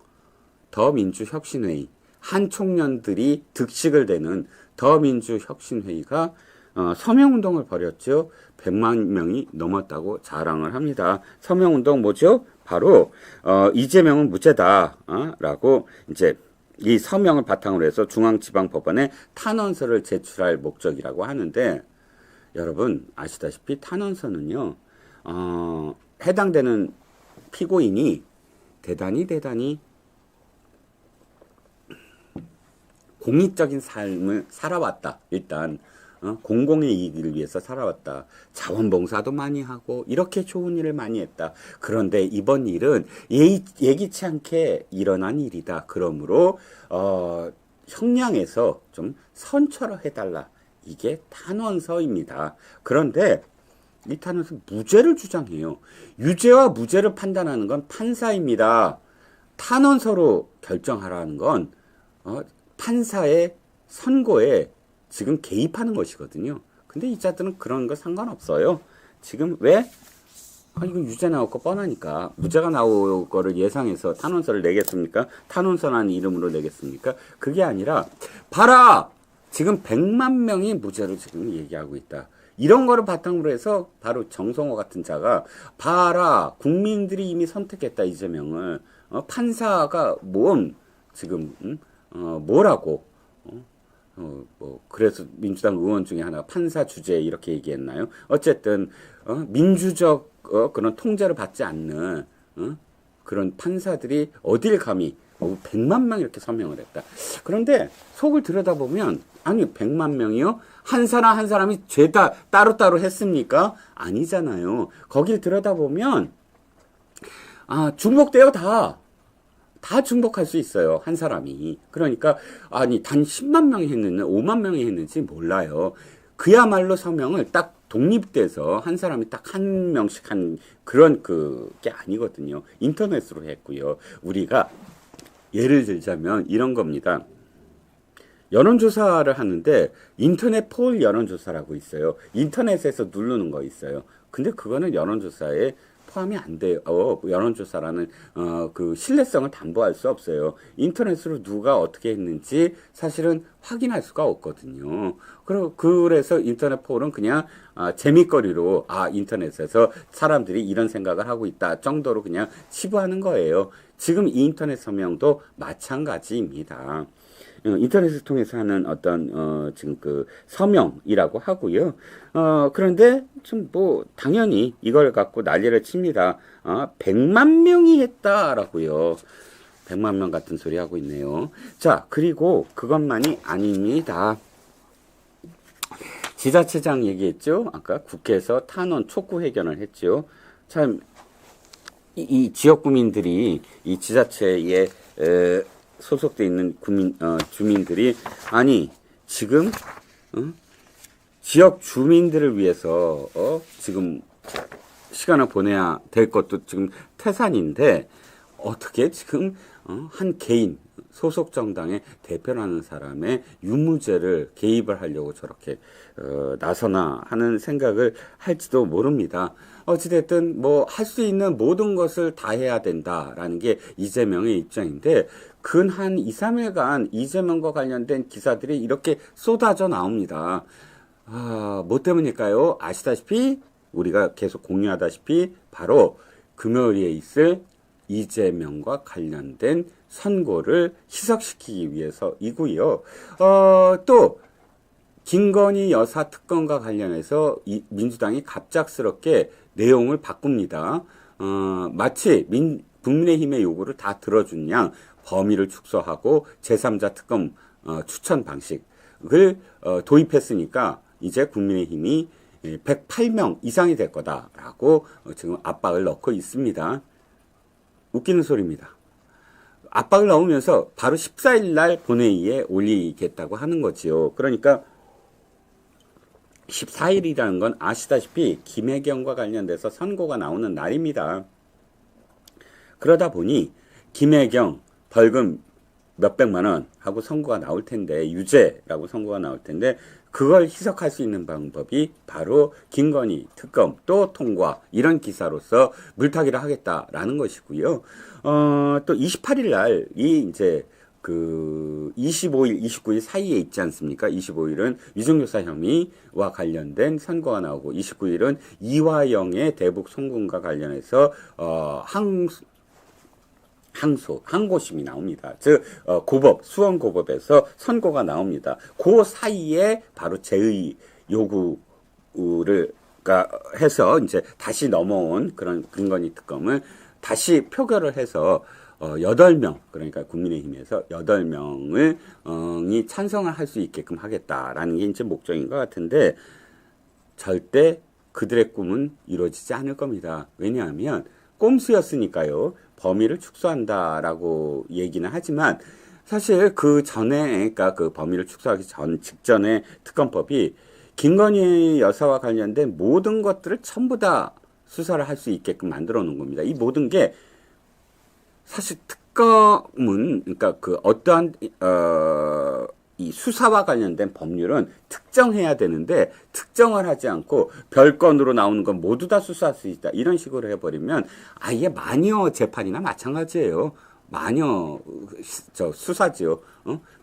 더민주혁신회의, 한 총련들이 득식을 대는 더민주혁신회의가 서명운동을 벌였죠. 100만 명이 넘었다고 자랑을 합니다. 서명운동 뭐죠? 바로 이재명은 무죄다 라고 이제 이 서명을 바탕으로 해서 중앙지방법원에 탄원서를 제출할 목적이라고 하는데, 여러분 아시다시피 탄원서는요 해당되는 피고인이 대단히 공익적인 삶을 살아왔다. 일단 공공의 이익을 위해서 살아왔다. 자원봉사도 많이 하고 이렇게 좋은 일을 많이 했다. 그런데 이번 일은 예기치 않게 일어난 일이다. 그러므로 형량에서 좀 선처를 해달라. 이게 탄원서입니다. 그런데 이 탄원서 무죄를 주장해요. 유죄와 무죄를 판단하는 건 판사입니다. 탄원서로 결정하라는 건 판사의 선고에 지금 개입하는 것이거든요. 근데 이 자들은 그런 거 상관없어요. 지금 왜? 이거 유죄 나올 거 뻔하니까 무죄가 나올 거를 예상해서 탄원서를 내겠습니까? 탄원서라는 이름으로 내겠습니까? 그게 아니라 봐라! 지금 100만 명이 무죄를 지금 얘기하고 있다. 이런 거를 바탕으로 해서 바로 정성호 같은 자가 봐라, 국민들이 이미 선택했다, 이재명을. 판사가 지금 뭐라고 그래서 민주당 의원 중에 하나 판사 주제 이렇게 얘기했나요? 어쨌든 민주적 그런 통제를 받지 않는 그런 판사들이 어딜 감히 100만 명 이렇게 서명을 했다. 그런데 속을 들여다보면 아니 100만 명이요? 한 사람 한 사람이 죄다 따로따로 했습니까? 아니잖아요. 거길 들여다보면 중복돼요 다. 다 중복할 수 있어요. 한 사람이. 그러니까 아니 단 10만 명이 했는지 5만 명이 했는지 몰라요. 그야말로 서명을 딱 독립돼서 한 사람이 딱 한 명씩 한 그런 그게 아니거든요. 인터넷으로 했고요. 우리가 예를 들자면 이런 겁니다. 여론조사를 하는데 인터넷 폴 여론조사라고 있어요. 인터넷에서 누르는 거 있어요. 근데 그거는 여론조사에 포함이 안 돼요. 여론조사라는 그 신뢰성을 담보할 수 없어요. 인터넷으로 누가 어떻게 했는지 사실은 확인할 수가 없거든요. 그래서 인터넷 폴은 그냥 재미거리로 인터넷에서 사람들이 이런 생각을 하고 있다 정도로 그냥 치부하는 거예요. 지금 이 인터넷 서명도 마찬가지입니다. 인터넷을 통해서 하는 어떤 지금 그 서명이라고 하고요. 그런데 좀 뭐 당연히 이걸 갖고 난리를 칩니다. 100만 명이 했다라고요. 100만 명 같은 소리 하고 있네요. 자, 그리고 그것만이 아닙니다. 지자체장 얘기했죠. 아까 국회에서 탄원 촉구 회견을 했죠. 참 이 지역 구민들이 이 지자체에 소속돼 있는 주민들이 아니 지금 지역 주민들을 위해서 지금 시간을 보내야 될 것도 지금 태산인데 어떻게 지금 한 개인 소속 정당의 대표라는 사람의 유무죄를 개입을 하려고 저렇게 나서나 하는 생각을 할지도 모릅니다. 어찌됐든 뭐 할 수 있는 모든 것을 다 해야 된다라는 게 이재명의 입장인데 근 한 2, 3일간 이재명과 관련된 기사들이 이렇게 쏟아져 나옵니다. 뭐 때문일까요? 아시다시피 우리가 계속 공유하다시피 바로 금요일에 있을 이재명과 관련된 선고를 희석시키기 위해서이고요. 또 김건희 여사 특검과 관련해서 민주당이 갑작스럽게 내용을 바꿉니다. 마치 국민의힘의 요구를 다 들어준 양 범위를 축소하고 제3자 특검 추천 방식을 도입했으니까 이제 국민의힘이 108명 이상이 될 거다라고 지금 압박을 넣고 있습니다. 웃기는 소리입니다. 압박을 넣으면서 바로 14일 날 본회의에 올리겠다고 하는 거지요. 그러니까 14일이라는 건 아시다시피 김혜경과 관련돼서 선고가 나오는 날입니다. 그러다 보니 김혜경 벌금 몇백만 원 하고 선고가 나올 텐데 유죄라고 선고가 나올 텐데 그걸 희석할 수 있는 방법이 바로 김건희 특검 또 통과 이런 기사로서 물타기를 하겠다라는 것이고요. 또 28일 날이 이제 그 25일, 29일 사이에 있지 않습니까? 25일은 위증교사 혐의와 관련된 선고가 나오고 29일은 이화영의 대북 송금과 관련해서 항고심이 나옵니다. 즉 수원고법에서 선고가 나옵니다. 그 사이에 바로 재의 요구를 해서 이제 다시 넘어온 그런 김건희 특검을 다시 표결을 해서 8명, 그러니까 국민의힘에서 8명을 이 찬성을 할 수 있게끔 하겠다라는 게 이제 목적인 것 같은데 절대 그들의 꿈은 이루어지지 않을 겁니다. 왜냐하면 꼼수였으니까요. 범위를 축소한다라고 얘기는 하지만 사실 그 전에 그러니까 그 범위를 축소하기 직전에 특검법이 김건희 여사와 관련된 모든 것들을 전부 다 수사를 할 수 있게끔 만들어 놓은 겁니다. 이 모든 게 사실 특검은 그러니까 그 어떠한 이 수사와 관련된 법률은 특정해야 되는데 특정을 하지 않고 별건으로 나오는 건 모두 다 수사할 수 있다. 이런 식으로 해버리면 아예 마녀 재판이나 마찬가지예요. 마녀 수사지요.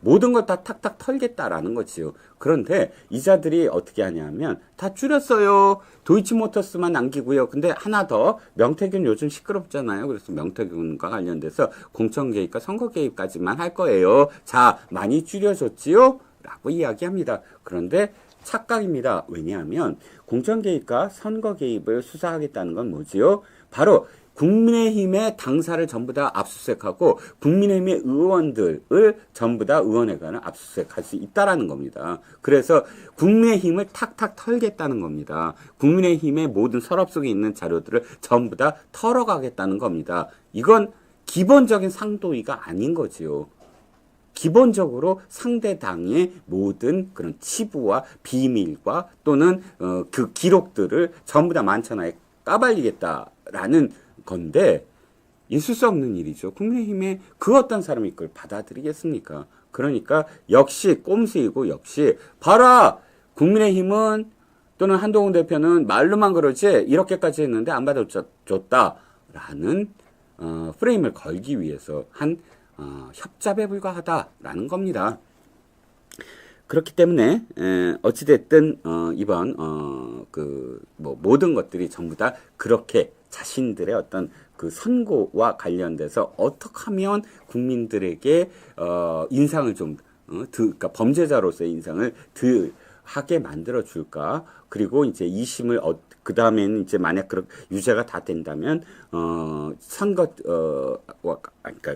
모든 걸 다 탁탁 털겠다라는 거지요. 그런데 이자들이 어떻게 하냐면 다 줄였어요. 도이치모터스만 남기고요. 근데 하나 더 명태균 요즘 시끄럽잖아요. 그래서 명태균과 관련돼서 공천 개입과 선거 개입까지만 할 거예요. 자, 많이 줄여줬지요? 라고 이야기합니다. 그런데 착각입니다. 왜냐하면 공천 개입과 선거 개입을 수사하겠다는 건 뭐지요? 바로 국민의힘의 당사를 전부 다 압수수색하고 국민의힘의 의원들을 전부 다 의원회관을 압수수색할 수 있다라는 겁니다. 그래서 국민의힘을 탁탁 털겠다는 겁니다. 국민의힘의 모든 서랍 속에 있는 자료들을 전부 다 털어가겠다는 겁니다. 이건 기본적인 상도위가 아닌 거지요. 기본적으로 상대당의 모든 그런 치부와 비밀과 또는 그 기록들을 전부 다 만천하에 까발리겠다라는 건데 있을 수 없는 일이죠. 국민의힘에 그 어떤 사람이 그걸 받아들이겠습니까? 그러니까 역시 꼼수이고 역시 봐라! 국민의힘은 또는 한동훈 대표는 말로만 그러지 이렇게까지 했는데 안 받아줬다라는 프레임을 걸기 위해서 한 협잡에 불과하다라는 겁니다. 그렇기 때문에 어찌됐든 이번 모든 것들이 전부 다 그렇게 자신들의 어떤 그 선고와 관련돼서 어떻게 하면 국민들에게 인상을 좀 그러니까 범죄자로서의 인상을 하게 만들어 줄까? 그리고 이제 2심을 그 다음에는 이제 만약 그런 유죄가 다 된다면 그러니까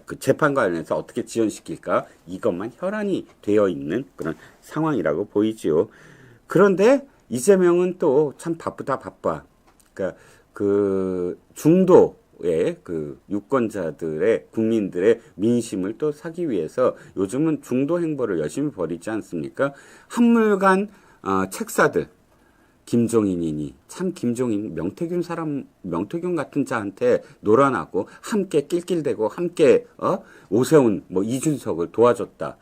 그 재판 관련해서 어떻게 지연시킬까? 이것만 혈안이 되어 있는 그런 상황이라고 보이지요. 그런데 이재명은 또 참 바빠. 그러니까 그 중도의 그 유권자들의 국민들의 민심을 또 사기 위해서 요즘은 중도 행보를 열심히 벌이지 않습니까? 한물간 책사들 김종인이니 참 김종인 명태균 같은 자한테 놀아나고 함께 낄낄대고 함께 오세훈 이준석을 도와줬다.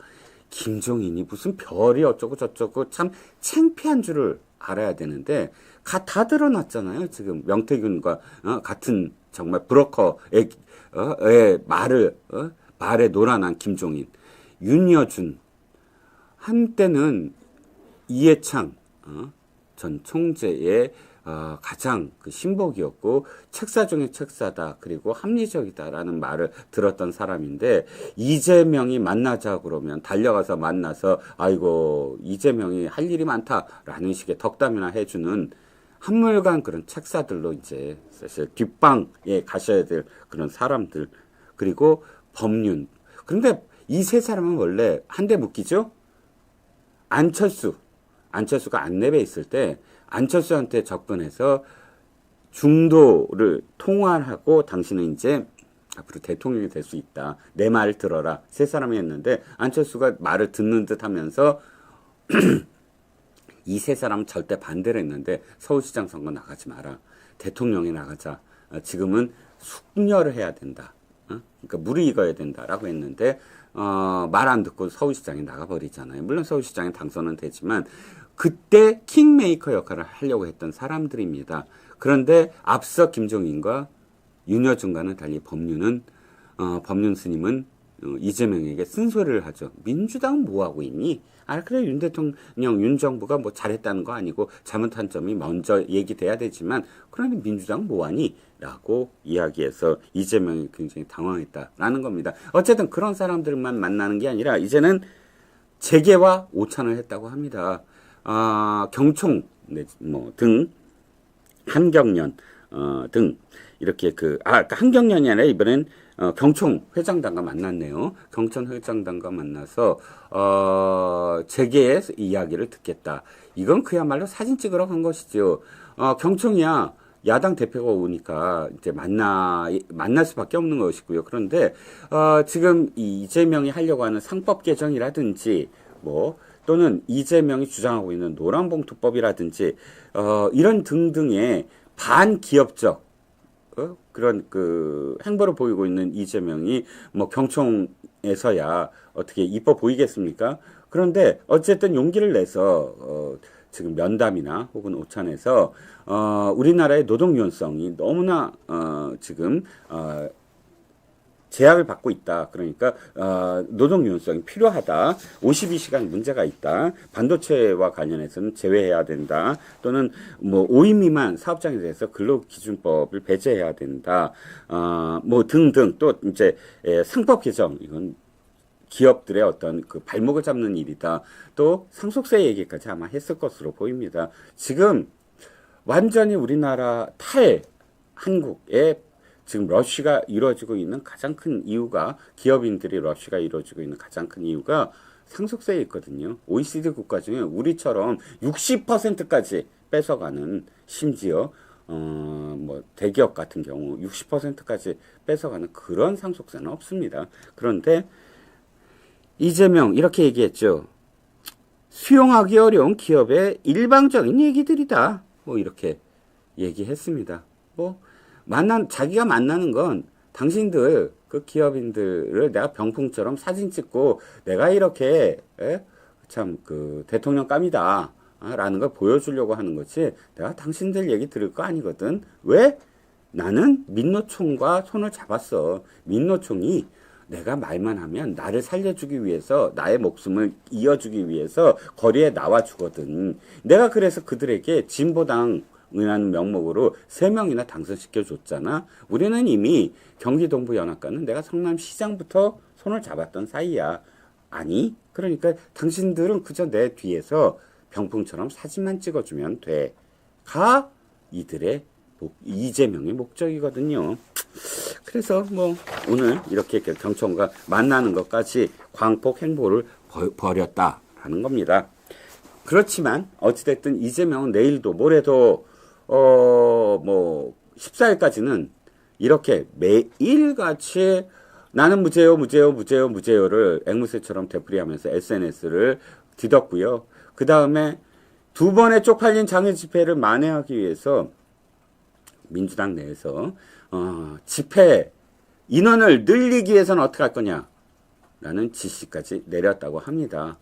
김종인이 무슨 별이 어쩌고 저쩌고 참 창피한 줄을 알아야 되는데 다 드러났잖아요. 지금 명태균과 같은 정말 브로커의 말에 놀아난 김종인, 윤여준, 한때는 이해창 전 총재의 가장 그 신복이었고 책사 중에 책사다 그리고 합리적이다라는 말을 들었던 사람인데 이재명이 만나자 그러면 달려가서 만나서 아이고 이재명이 할 일이 많다라는 식의 덕담이나 해주는 한물간 그런 책사들로 이제 사실 뒷방에 가셔야 될 그런 사람들 그리고 법륜. 그런데 이 세 사람은 원래 한 대 묶이죠. 안철수가 안내배 있을 때 안철수한테 접근해서 중도를 통화하고 당신은 이제 앞으로 대통령이 될 수 있다. 내 말 들어라. 세 사람이 했는데 안철수가 말을 듣는 듯 하면서 이 세 사람은 절대 반대를 했는데 서울시장 선거 나가지 마라. 대통령이 나가자. 지금은 숙려를 해야 된다. 그러니까 무리익어야 된다라고 했는데 말 안 듣고 서울시장에 나가버리잖아요. 물론 서울시장에 당선은 되지만 그때 킹메이커 역할을 하려고 했던 사람들입니다. 그런데 앞서 김종인과 윤여준과는 달리 법륜 스님은 이재명에게 쓴소리를 하죠. 민주당은 뭐하고 있니? 그래 윤 대통령, 윤 정부가 뭐 잘했다는 거 아니고 잘못한 점이 먼저 얘기돼야 되지만 그러니 민주당은 뭐하니? 라고 이야기해서 이재명이 굉장히 당황했다라는 겁니다. 어쨌든 그런 사람들만 만나는 게 아니라 이제는 재계와 오찬을 했다고 합니다. 경총 등 한경련 등 이렇게 한경련이 아니라 이번엔 경총 회장단과 만났네요. 경총 회장단과 만나서 재계의 이야기를 듣겠다. 이건 그야말로 사진 찍으러 간 것이죠. 경총이야 야당 대표가 오니까 이제 만날 수밖에 없는 것이고요. 그런데 지금 이재명이 하려고 하는 상법 개정이라든지 또는 이재명이 주장하고 있는 노란봉투법이라든지 이런 등등의 반기업적 그런 그 행보를 보이고 있는 이재명이 경총에서야 어떻게 이뻐 보이겠습니까? 그런데 어쨌든 용기를 내서 지금 면담이나 혹은 오찬에서 우리나라의 노동 유연성이 너무나 지금 제약을 받고 있다. 그러니까 노동 유연성이 필요하다. 52시간 문제가 있다. 반도체와 관련해서는 제외해야 된다. 또는 5인 미만 사업장에 대해서 근로기준법을 배제해야 된다. 등등 또 이제 상법 개정 이건 기업들의 어떤 그 발목을 잡는 일이다. 또 상속세 얘기까지 아마 했을 것으로 보입니다. 지금 완전히 우리나라 한국의 지금 러쉬가 이루어지고 있는 가장 큰 이유가 기업인들이 러쉬가 이루어지고 있는 가장 큰 이유가 상속세에 있거든요. OECD 국가 중에 우리처럼 60%까지 뺏어가는 심지어 뭐 대기업 같은 경우 60%까지 뺏어가는 그런 상속세는 없습니다. 그런데 이재명 이렇게 얘기했죠. 수용하기 어려운 기업의 일방적인 얘기들이다. 뭐 이렇게 얘기했습니다. 뭐 자기가 만나는 건 당신들 그 기업인들을 내가 병풍처럼 사진 찍고 내가 이렇게 참 그 대통령감이다 라는 걸 보여주려고 하는 거지 내가 당신들 얘기 들을 거 아니거든. 왜? 나는 민노총과 손을 잡았어. 민노총이 내가 말만 하면 나를 살려주기 위해서 나의 목숨을 이어주기 위해서 거리에 나와주거든. 내가 그래서 그들에게 진보당이라는 명목으로 3명이나 당선시켜줬잖아. 우리는 이미 경기동부 연합과는 내가 성남시장부터 손을 잡았던 사이야. 아니 그러니까 당신들은 그저 내 뒤에서 병풍처럼 사진만 찍어주면 돼. 가 이들의 이재명의 목적이거든요. 그래서 뭐 오늘 이렇게 경청과 만나는 것까지 광폭 행보를 벌였다라는 겁니다. 그렇지만 어찌됐든 이재명은 내일도 모레도 뭐 14일까지는 이렇게 매일같이 나는 무죄요 무죄요 무죄요 무죄요를 앵무새처럼 되풀이하면서 SNS를 뒤덮고요. 그 다음에 2번의 쪽팔린 장애 집회를 만회하기 위해서 민주당 내에서 집회 인원을 늘리기 위해서는 어떻게 할 거냐 라는 지시까지 내렸다고 합니다.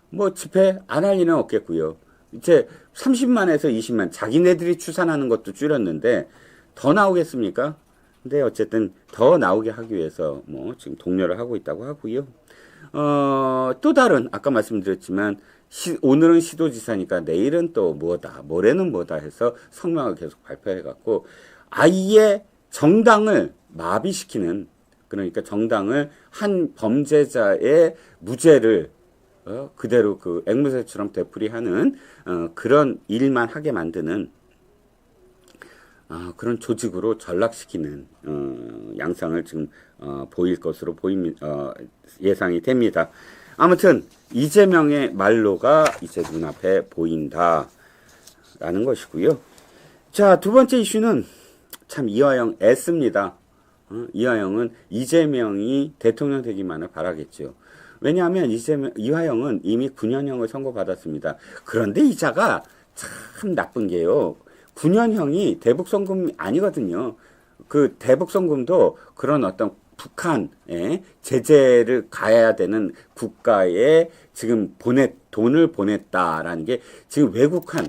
뭐 집회 안 할 일은 없겠고요. 이제 30만에서 20만 자기네들이 추산하는 것도 줄였는데 더 나오겠습니까? 근데 어쨌든 더 나오게 하기 위해서 뭐 지금 독려를 하고 있다고 하고요. 또 다른 아까 말씀드렸지만 오늘은 시도지사니까 내일은 또 뭐다 모레는 뭐다 해서 성명을 계속 발표해 갖고 아예 정당을 마비시키는 그러니까 정당을 한 범죄자의 무죄를 그대로 그 앵무새처럼 되풀이하는 그런 일만 하게 만드는 그런 조직으로 전락시키는 양상을 지금 보일 것으로 예상이 됩니다. 아무튼 이재명의 말로가 이제 눈앞에 보인다라는 것이고요. 자, 두 번째 이슈는 참 이화영 애씁니다. 이화영은 이재명이 대통령 되기만을 바라겠죠. 왜냐하면 이화영은 이미 9년형을 선고받았습니다. 그런데 이자가 참 나쁜 게요. 9년형이 대북송금이 아니거든요. 그 대북송금도 그런 어떤 북한에 제재를 가해야 되는 국가에 지금 돈을 보냈다라는 게 지금 외국한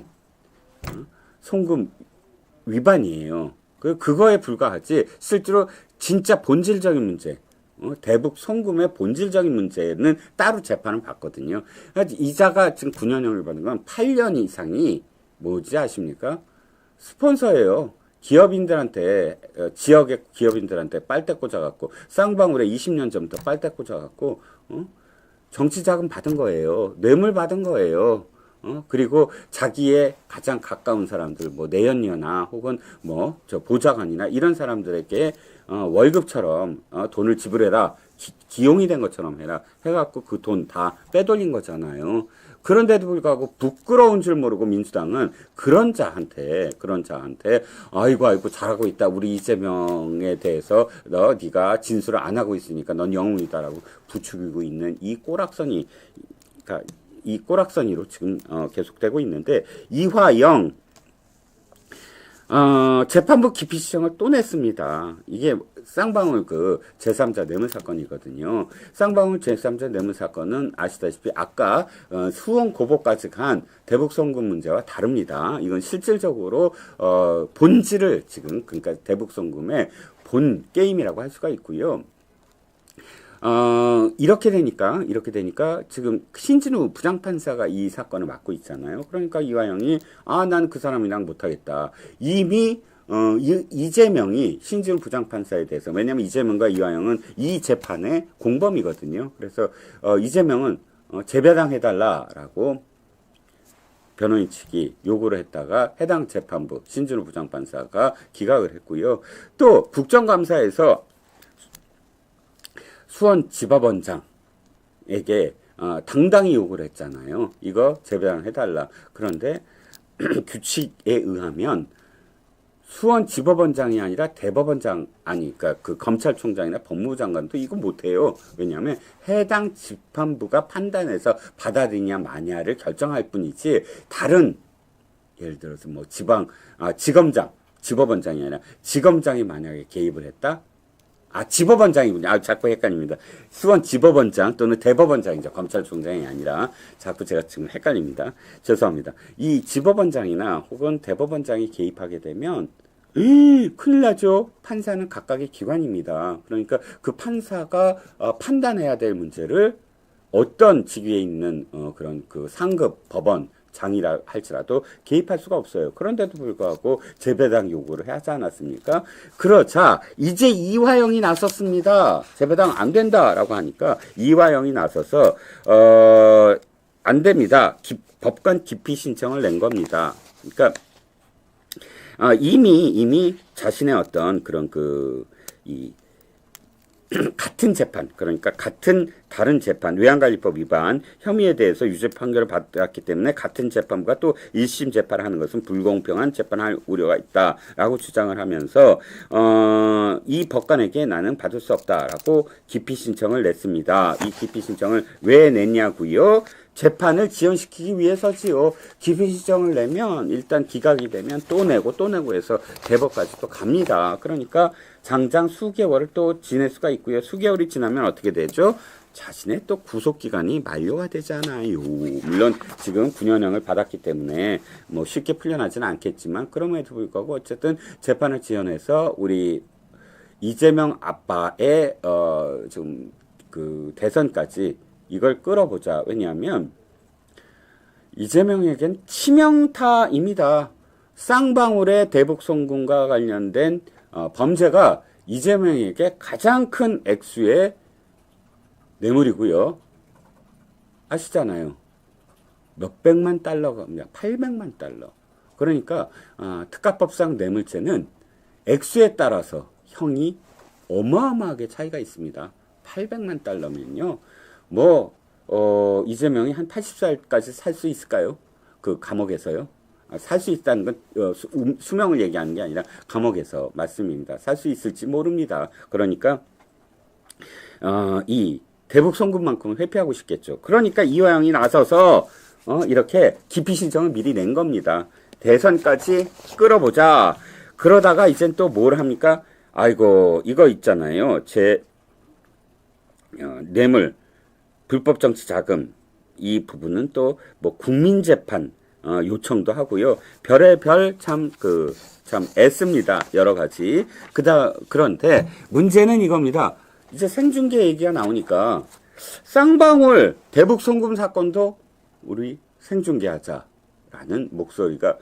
송금 위반이에요. 그거에 불과하지 실제로 진짜 본질적인 문제 대북 송금의 본질적인 문제는 따로 재판을 받거든요. 이자가 지금 9년형을 받는 건 8년 이상이 뭐지 아십니까? 스폰서예요. 기업인들한테 지역의 기업인들한테 빨대 꽂아갖고 쌍방울에 20년 전부터 빨대 꽂아갖고 정치 자금 받은 거예요. 뇌물 받은 거예요. 그리고 자기의 가장 가까운 사람들 뭐 내연녀나 혹은 뭐 저 보좌관이나 이런 사람들에게 월급처럼 돈을 지불해라 기용이 된 것처럼 해라 해갖고 그 돈 다 빼돌린 거잖아요. 그런데도 불구하고 부끄러운 줄 모르고 민주당은 그런 자한테 아이고 잘하고 있다 우리 이재명에 대해서 네가 진술을 안 하고 있으니까 넌 영웅이다라고 부추기고 있는 이 꼬락서니로 지금 계속되고 있는데 이화영 재판부 기피 신청을 또 냈습니다. 이게 쌍방울 그 제3자 뇌물 사건이거든요. 쌍방울 제3자 뇌물 사건은 아시다시피 아까 수원 고법까지 간 대북 송금 문제와 다릅니다. 이건 실질적으로 본질을 지금 그러니까 대북 송금의 본 게임이라고 할 수가 있고요. 이렇게 되니까 지금 신진우 부장판사가 이 사건을 맡고 있잖아요. 그러니까 이화영이 난 그 사람이랑 못하겠다. 이미 이재명이 신진우 부장판사에 대해서 왜냐하면 이재명과 이화영은 이 재판의 공범이거든요. 그래서 이재명은 재배당해달라라고 변호인 측이 요구를 했다가 해당 재판부 신진우 부장판사가 기각을 했고요. 또 국정감사에서 수원 지법원장에게 당당히 요구를 했잖아요. 이거 재배당해달라. 그런데 규칙에 의하면 수원지법원장이 아니라 대법원장, 아니, 그러니까 그 검찰총장이나 법무부 장관도 이거 못해요. 왜냐하면 해당 재판부가 판단해서 받아들이냐 마냐를 결정할 뿐이지, 다른, 예를 들어서 뭐 지검장, 지법원장이 아니라 지검장이 만약에 개입을 했다? 지법원장이군요. 자꾸 헷갈립니다. 수원지법원장 또는 대법원장이죠. 검찰총장이 아니라. 자꾸 제가 지금 헷갈립니다. 죄송합니다. 이 지법원장이나 혹은 대법원장이 개입하게 되면, 큰일 나죠. 판사는 각각의 기관입니다. 그러니까 그 판사가 판단해야 될 문제를 어떤 직위에 있는 그런 그 상급 법원, 장이라 할지라도 개입할 수가 없어요. 그런데도 불구하고 재배당 요구를 하지 않았습니까? 그러자 이제 이화영이 나섰습니다. 재배당 안 된다라고 하니까 이화영이 나서서 안 됩니다. 법관 기피 신청을 낸 겁니다. 그러니까 이미 자신의 어떤 그런 같은 재판, 그러니까 같은 다른 재판, 외환관리법 위반 혐의에 대해서 유죄 판결을 받았기 때문에 같은 재판부가 또 1심 재판을 하는 것은 불공평한 재판할 우려가 있다라고 주장을 하면서 이 법관에게 나는 받을 수 없다라고 기피 신청을 냈습니다. 이 기피 신청을 왜 냈냐고요? 재판을 지연시키기 위해서지요. 기피 신청을 내면 일단 기각이 되면 또 내고 해서 대법까지 또 갑니다. 그러니까 장장 수개월을 또 지낼 수가 있고요. 수개월이 지나면 어떻게 되죠? 자신의 또 구속기간이 만료가 되잖아요. 물론 지금 9년형을 받았기 때문에 뭐 쉽게 풀려나지는 않겠지만, 그럼에도 불구하고 어쨌든 재판을 지연해서 우리 이재명 아빠의 지금 그 대선까지 이걸 끌어보자. 왜냐하면 이재명에겐 치명타입니다. 쌍방울의 대북송금과 관련된 범죄가 이재명에게 가장 큰 액수의 뇌물이고요. 아시잖아요. 몇백만 달러가 아니라 800만 달러. 그러니까 특가법상 뇌물죄는 액수에 따라서 형이 어마어마하게 차이가 있습니다. 800만 달러면요. 이재명이 한 80살까지 살 수 있을까요? 그 감옥에서요. 살 수 있다는 건 수명을 얘기하는 게 아니라 감옥에서 말씀입니다. 살 수 있을지 모릅니다. 그러니까 이 대북 송금만큼은 회피하고 싶겠죠. 그러니까 이화영이 나서서 이렇게 기피 신청을 미리 낸 겁니다. 대선까지 끌어보자. 그러다가 이젠 또 뭘 합니까? 아이고, 이거 있잖아요. 뇌물, 불법 정치 자금, 이 부분은 또 뭐 국민재판 요청도 하고요. 별의별 참 애씁니다. 여러 가지. 그런데 문제는 이겁니다. 이제 생중계 얘기가 나오니까 쌍방울 대북 송금 사건도 우리 생중계하자라는 목소리가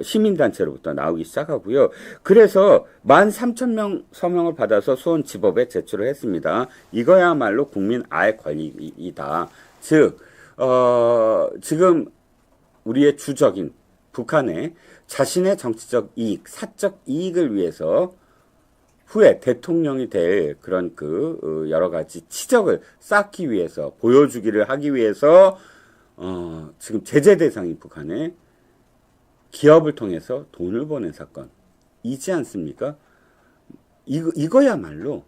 시민단체로부터 나오기 시작하고요. 그래서 13,000명 서명을 받아서 수원지법에 제출을 했습니다. 이거야말로 국민 아의 권리이다. 즉 지금 우리의 주적인 북한의 자신의 정치적 이익, 사적 이익을 위해서 후에 대통령이 될 그런 여러 가지 치적을 쌓기 위해서, 보여주기를 하기 위해서 지금 제재 대상인 북한에 기업을 통해서 돈을 버는 사건이지 않습니까? 이거야말로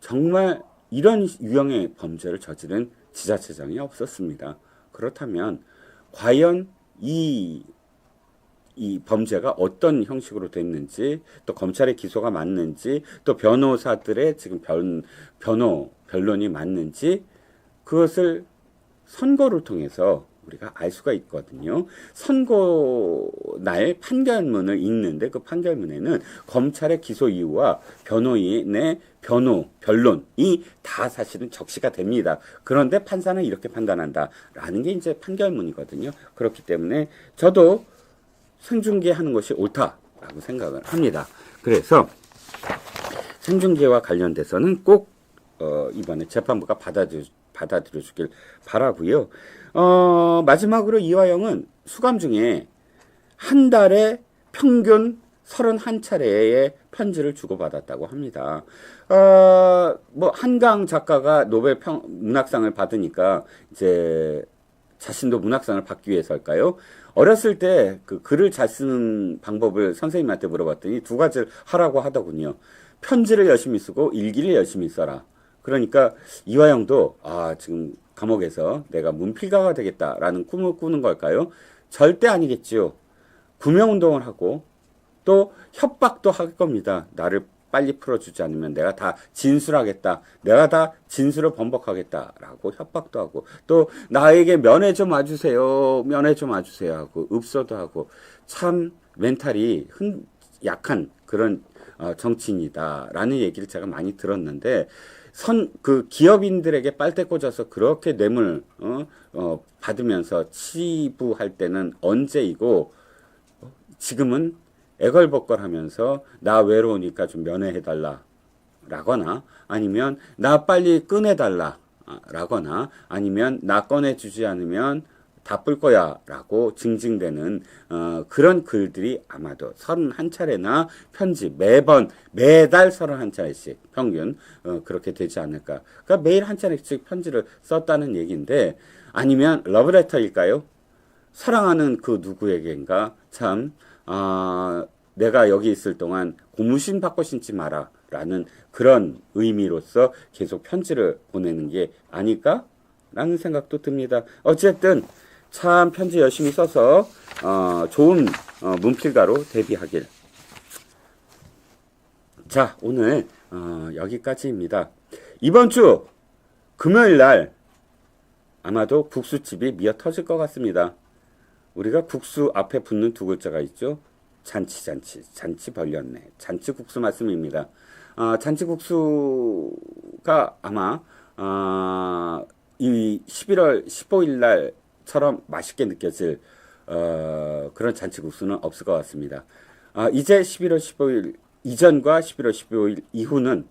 정말 이런 유형의 범죄를 저지른 지자체장이 없었습니다. 그렇다면 과연 이 범죄가 어떤 형식으로 됐는지, 또 검찰의 기소가 맞는지, 또 변호사들의 지금 변론이 맞는지, 그것을 선고를 통해서 우리가 알 수가 있거든요. 선고 날 판결문을 읽는데 그 판결문에는 검찰의 기소 이유와 변호인의 변론이 다 사실은 적시가 됩니다. 그런데 판사는 이렇게 판단한다라는 게 이제 판결문이거든요. 그렇기 때문에 저도 생중계하는 것이 옳다라고 생각을 합니다. 그래서 생중계와 관련돼서는 꼭 이번에 재판부가 받아들여 주길 바라고요. 마지막으로 이화영은 수감 중에 한 달에 평균 31차례의 편지를 주고받았다고 합니다. 한강 작가가 노벨 문학상을 받으니까 이제 자신도 문학상을 받기 위해서일까요? 어렸을 때 그 글을 잘 쓰는 방법을 선생님한테 물어봤더니 두 가지를 하라고 하더군요. 편지를 열심히 쓰고 일기를 열심히 써라. 그러니까 이화영도 지금 감옥에서 내가 문필가가 되겠다라는 꿈을 꾸는 걸까요? 절대 아니겠지요. 구명운동을 하고 또 협박도 할 겁니다. 나를 빨리 풀어주지 않으면 내가 다 진술하겠다. 내가 다 진술을 번복하겠다라고 협박도 하고 또 나에게 면회 좀 와주세요. 면회 좀 와주세요 하고 읍소도 하고 참 멘탈이 약한 그런 정치인이다라는 얘기를 제가 많이 들었는데 그 기업인들에게 빨대 꽂아서 그렇게 뇌물 받으면서 치부할 때는 언제이고 지금은 애걸복걸하면서 나 외로우니까 좀 면회해달라 라거나 아니면 나 빨리 꺼내달라 라거나 아니면 나 꺼내주지 않으면 다 뿔 거야 라고 징징대는 그런 글들이 아마도 31차례나 편지 매달 31차례씩 평균 그렇게 되지 않을까. 그러니까 매일 한 차례씩 편지를 썼다는 얘기인데 아니면 러브레터일까요? 사랑하는 그 누구에게인가 참 내가 여기 있을 동안 고무신 바꿔 신지 마라 라는 그런 의미로서 계속 편지를 보내는 게 아닐까? 라는 생각도 듭니다. 어쨌든 참 편지 열심히 써서 좋은 문필가로 데뷔하길. 자, 오늘 여기까지입니다. 이번 주 금요일 날 아마도 국수집이 미어 터질 것 같습니다. 우리가 국수 앞에 붙는 두 글자가 있죠. 잔치 벌렸네. 잔치국수 말씀입니다. 잔치국수가 아마 이 11월 15일 날처럼 맛있게 느껴질 그런 잔치국수는 없을 것 같습니다. 이제 11월 15일 이전과 11월 15일 이후는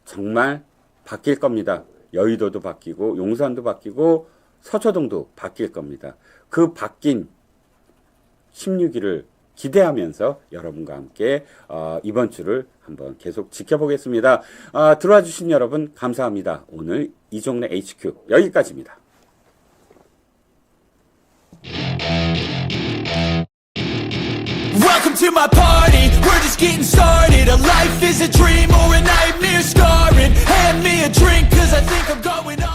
정말 바뀔 겁니다. 여의도도 바뀌고 용산도 바뀌고 서초동도 바뀔 겁니다. 그 바뀐 16일을 기대하면서 여러분과 함께 이번 주를 한번 계속 지켜보겠습니다. 들어와 주신 여러분 감사합니다. 오늘 이종래 HQ 여기까지입니다. Welcome to my party, we're just getting started. A life is a dream or a nightmare scarring. Hand me a drink cause I think I'm going on.